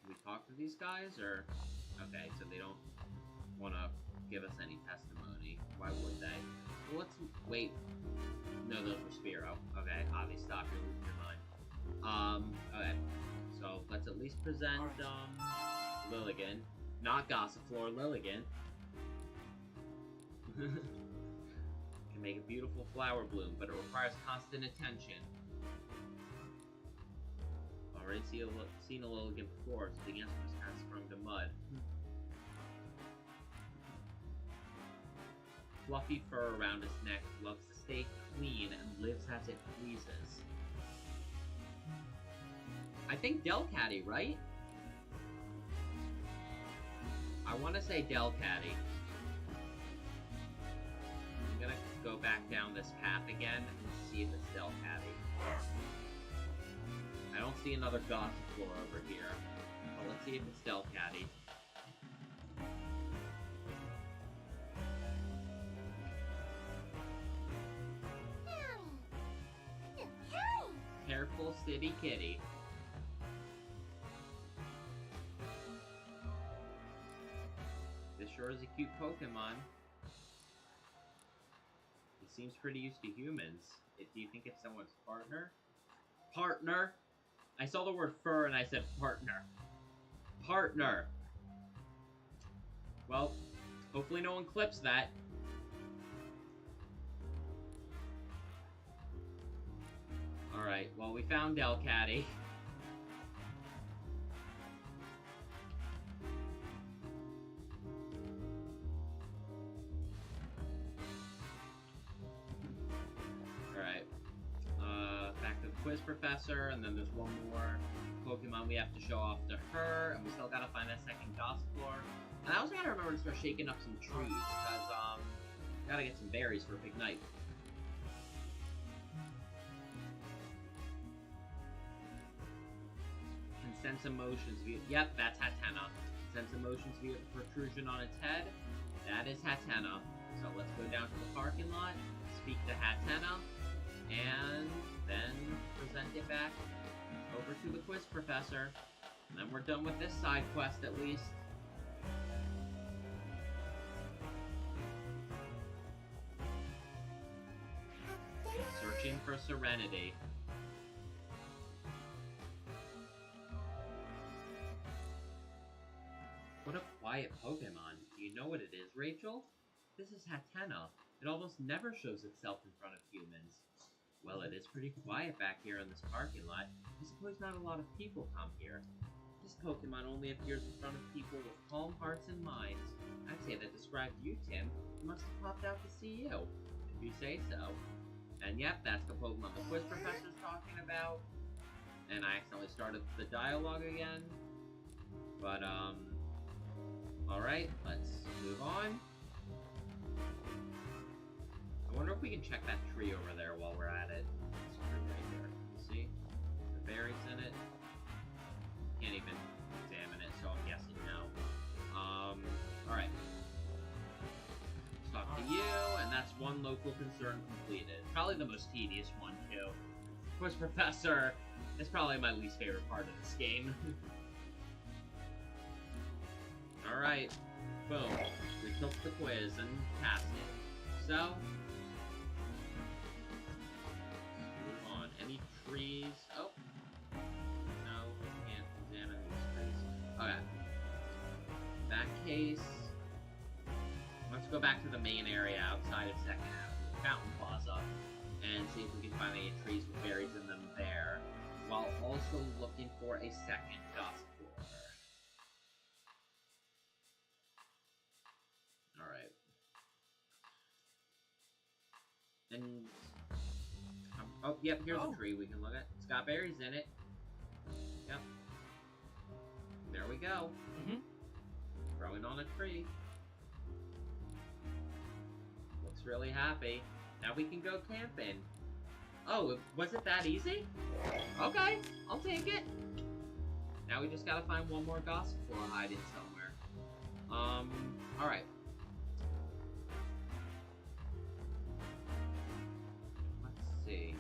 Can we talk to these guys, or... Okay, so they don't want to give us any testimony. Why would they? Well, let's... Wait. No, those were Spearow. Okay, Javi, stop. You're losing your mind. Okay. So, let's at least present, Lilligan. Not Gossip Floor, Lilligan. Can make a beautiful flower bloom, but it requires constant attention. Already seen a Lilligan before, so the answer was kind of sprung to mud. Fluffy fur around its neck, loves to stay clean, and lives as it pleases. I think Delcatty, right? I want to say Delcatty. I'm gonna go back down this path again and see if it's Delcatty. I don't see another gossip floor over here, but let's see if it's Delcatty. Careful, City Kitty. This sure is a cute Pokemon. He seems pretty used to humans. Do you think it's someone's partner? Partner? I saw the word fur and I said partner. Partner! Well, hopefully no one clips that. Alright, well we found Delcatty. Alright. Back to the quiz professor, and then there's one more Pokemon we have to show off to her, and we still gotta find that second Gossifleur. And I also gotta remember to start shaking up some trees, because, gotta get some berries for a big night. Can sense emotions via... Yep, that's Hatena. Sense emotions via the protrusion on its head. That is Hatena. So let's go down to the parking lot, speak to Hatena, and then present it back over to the quiz professor. And then we're done with this side quest at least. Searching for Serenity. What a quiet Pokemon. Do you know what it is, Rachel? This is Hatena. It almost never shows itself in front of humans. Well, it is pretty quiet back here in this parking lot. I suppose not a lot of people come here. This Pokemon only appears in front of people with calm hearts and minds. I'd say that described you, Tim. It must have popped out to see you, if you say so. And yep, that's the Pokemon the quiz professor's talking about. And I accidentally started the dialogue again. But, alright, let's move on. I wonder if we can check that tree over there while we're at it. It's right there. See? The berries in it. Can't even examine it, so I'm guessing no. Alright. Let's talk to you, and that's one local concern completed. Probably the most tedious one, too. Quiz Professor is probably my least favorite part of this game. Alright. Boom. We took the quiz and passed it. So, move on. Any trees? Oh. No, can't examine these trees. Okay. In that case, let's go back to the main area outside of 2nd Avenue, Fountain Plaza, and see if we can find any trees with berries in them there, while also looking for a second Gossifleur. Alright. And... oh, yep, here's a tree we can look at. It's got berries in it. Yep. There we go. Growing on a tree. Looks really happy. Now we can go camping. Oh, was it that easy? Okay, I'll take it. Now we just gotta find one more Gossifleur hiding somewhere. Alright. Let's see.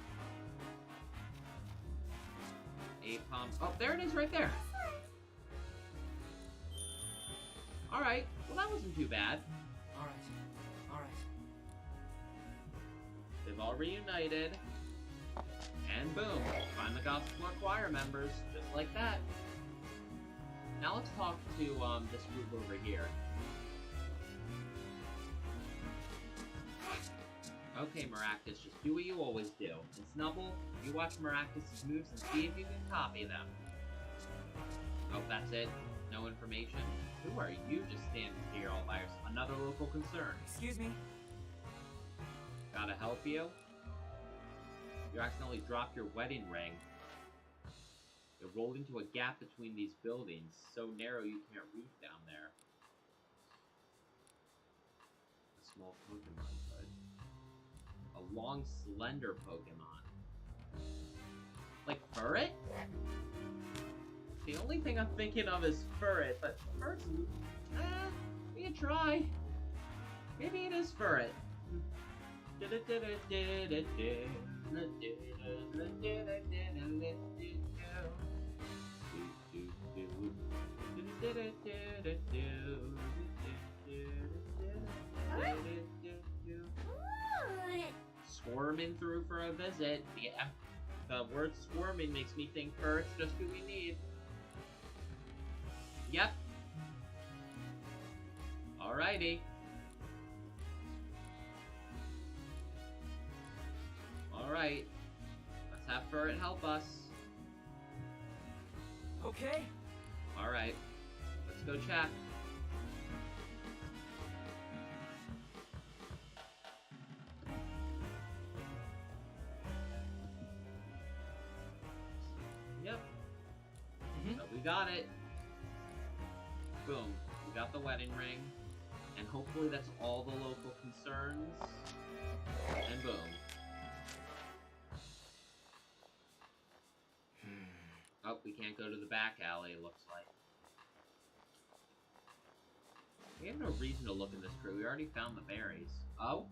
Apom. Oh, there it is right there. Alright, well that wasn't too bad. Alright. They've all reunited. And boom, find the Gossifleur choir members, just like that. Now let's talk to, this group over here. Okay, Maractus, just do what you always do. And Snubble, you watch Maractus' moves and see if you can copy them. Oh, that's it? No information? Who are you just standing here all by yourself? Another local concern. Excuse me. Gotta help you? You accidentally dropped your wedding ring. It rolled into a gap between these buildings, so narrow you can't reach down there. A small Pokemon hood. A long, slender Pokemon. Like Furret? The only thing I'm thinking of is Furret, but first, we can try. Maybe it is Furret. Squirming through for a visit. The word squirming makes me think Furret's just who we need. Yep. Alrighty. Alright. Let's have Furret help us. Okay. Alright. Let's go check. Yep. We got it. Boom. We got the wedding ring. And hopefully that's all the local concerns. And boom. Oh, we can't go to the back alley, it looks like. We have no reason to look in this crew. We already found the berries. Oh?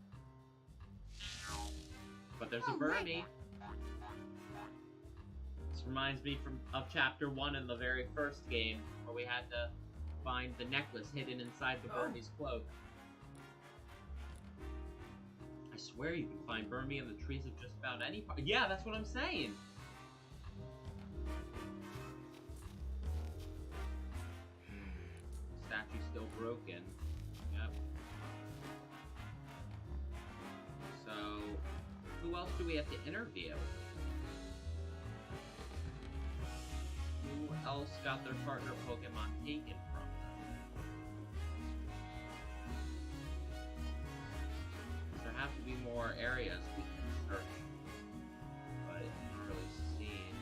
But there's a Burmy. This reminds me of Chapter 1 in the very first game, where we had to find the necklace hidden inside the Burmy's cloak. I swear you can find Burmy in the trees of just about any part. Yeah, that's what I'm saying! Statue's still broken. Yep. So, who else do we have to interview? Who else got their partner Pokemon taken from them? There have to be more areas we can search. But I'm not really seeing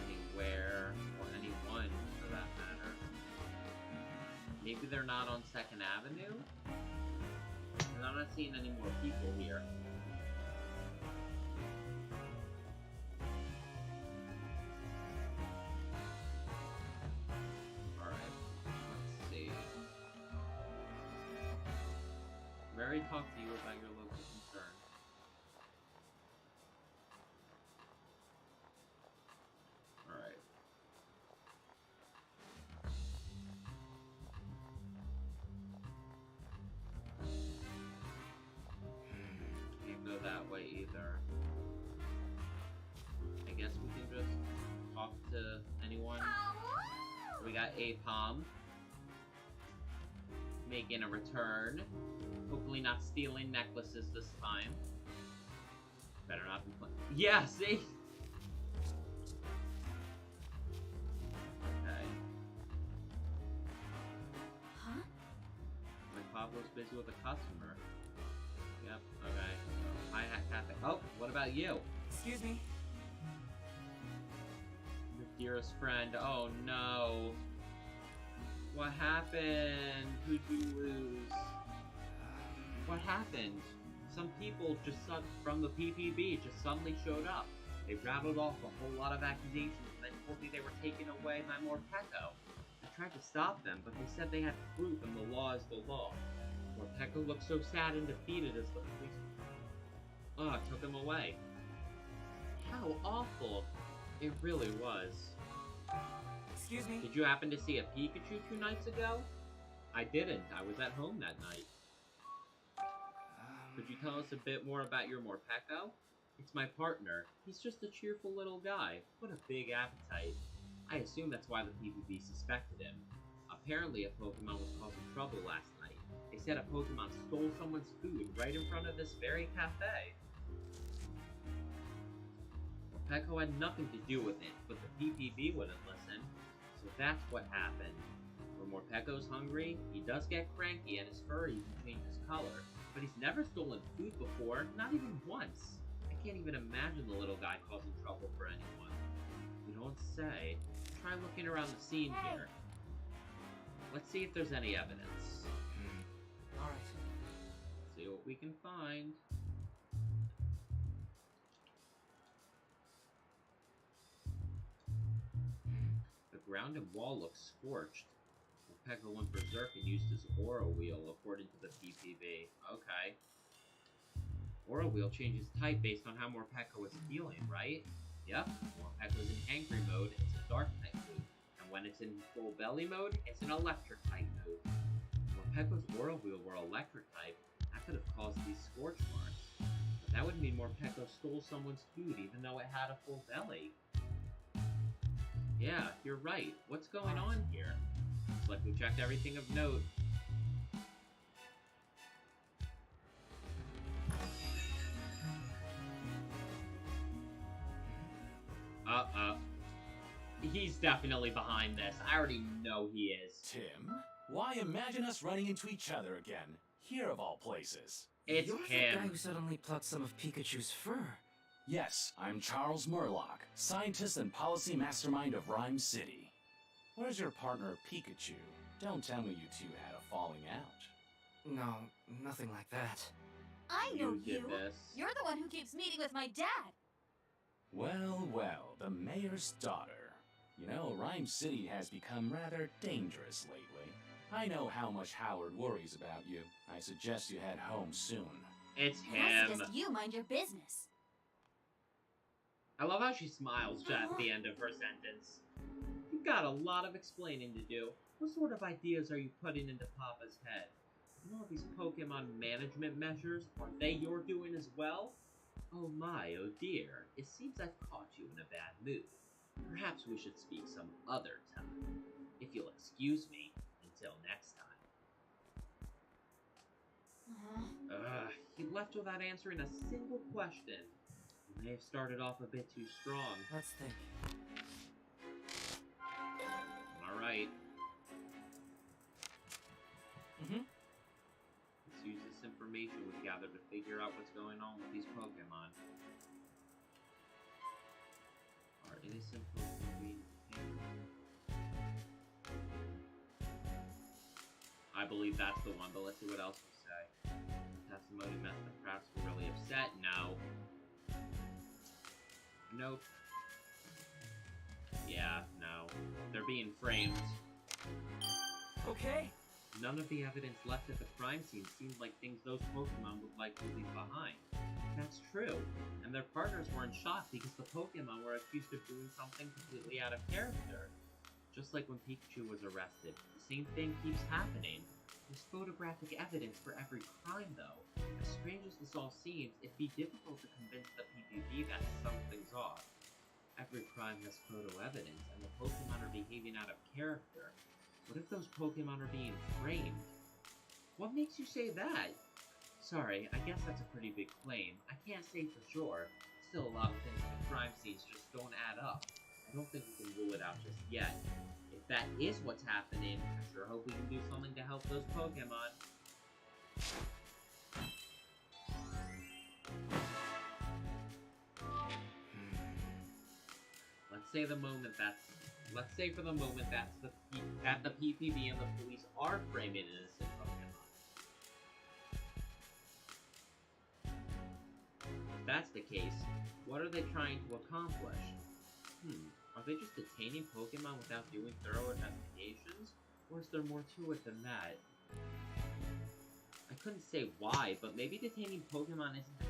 anywhere or anyone for that matter. Maybe they're not on 2nd Avenue? And I'm not seeing any more people here. Alright, let's see. Mary talked to you about your local concern. Alright. Can't go that way either. I guess we can just talk to anyone. We got Apom making a return. Hopefully not stealing necklaces this time. Better not be playing. Yeah, see? Okay. Huh? Like Pablo's busy with a customer. Yep, okay. So, Hi Hat Cafe. Oh, what about you? Excuse me. Your dearest friend. Oh no. What happened? Who'd you lose? What happened? Some people just from the PPB just suddenly showed up. They rattled off a whole lot of accusations and then told me they were taking away my Morpeko. I tried to stop them, but they said they had proof and the law is the law. Morpeko looked so sad and defeated as the police took him away. How awful. It really was. Excuse me. Did you happen to see a Pikachu 2 nights ago? I didn't. I was at home that night. Could you tell us a bit more about your Morpeko? It's my partner. He's just a cheerful little guy. What a big appetite. I assume that's why the PPB suspected him. Apparently a Pokemon was causing trouble last night. They said a Pokemon stole someone's food right in front of this very cafe. Morpeko had nothing to do with it, but the PPB wouldn't listen. So that's what happened. When Morpeko's hungry, he does get cranky and his fur even changes color. But he's never stolen food before, not even once. I can't even imagine the little guy causing trouble for anyone. You don't say. Try looking around the scene here. Let's see if there's any evidence. Alright. See what we can find. The ground and wall look scorched. Morpeko went berserk and used his Aura Wheel, according to the PPB. Okay. Aura Wheel changes type based on how Morpeko is feeling, right? Yep. Morpeko's in angry mode, it's a dark type move. And when it's in full belly mode, it's an electric type move. If Morpeko's Aura Wheel were electric type, that could have caused these scorch marks. But that would mean Morpeko stole someone's food even though it had a full belly. Yeah, you're right. What's going on here? Looks like we checked everything of note. He's definitely behind this. I already know he is. Tim? Why imagine us running into each other again? Here of all places. It's You're him. the guy who suddenly plucked some of Pikachu's fur. Yes, I'm Charles Murlock, scientist and policy mastermind of Rhyme City. Where's your partner, Pikachu? Don't tell me you two had a falling out. No, nothing like that. I know You did you. this. You're the one who keeps meeting with my dad. Well, well, the mayor's daughter. You know, Rhyme City has become rather dangerous lately. I know how much Howard worries about you. I suggest you head home soon. It's And I him. suggest you mind your business. I love how she smiles at the end of her sentence. You've got a lot of explaining to do. What sort of ideas are you putting into Papa's head? And all these Pokemon management measures, are they your doing as well? Oh my, oh dear. It seems I've caught you in a bad mood. Perhaps we should speak some other time. If you'll excuse me, until next time. He left without answering a single question. He may have started off a bit too strong. Let's think. Alright, Mm-hmm. let's use this information we've gathered to figure out what's going on with these Pokemon. Our innocent Pokemon. I believe that's the one, but let's see what else we say. Testimony meant the crowds were really upset. No. Nope. Yeah, no. They're being framed. Okay. None of the evidence left at the crime scene seemed like things those Pokemon would likely leave behind. That's true, and their partners were in shock because the Pokemon were accused of doing something completely out of character. Just like when Pikachu was arrested, the same thing keeps happening. There's photographic evidence for every crime, though. As strange as this all seems, it'd be difficult to convince the PPB that something's off. Every crime has photo evidence, and the Pokemon are behaving out of character. What if those Pokemon are being framed? What makes you say that? Sorry, I guess that's a pretty big claim. I can't say for sure. Still, a lot of things in the crime scenes just don't add up. I don't think we can rule it out just yet. If that is what's happening, I sure hope we can do something to help those Pokemon. Let's say for the moment that's that the PPB and the police are framing innocent Pokemon. If that's the case, what are they trying to accomplish? Are they just detaining Pokemon without doing thorough investigations? Or is there more to it than that? I couldn't say why, but maybe detaining Pokemon isn't as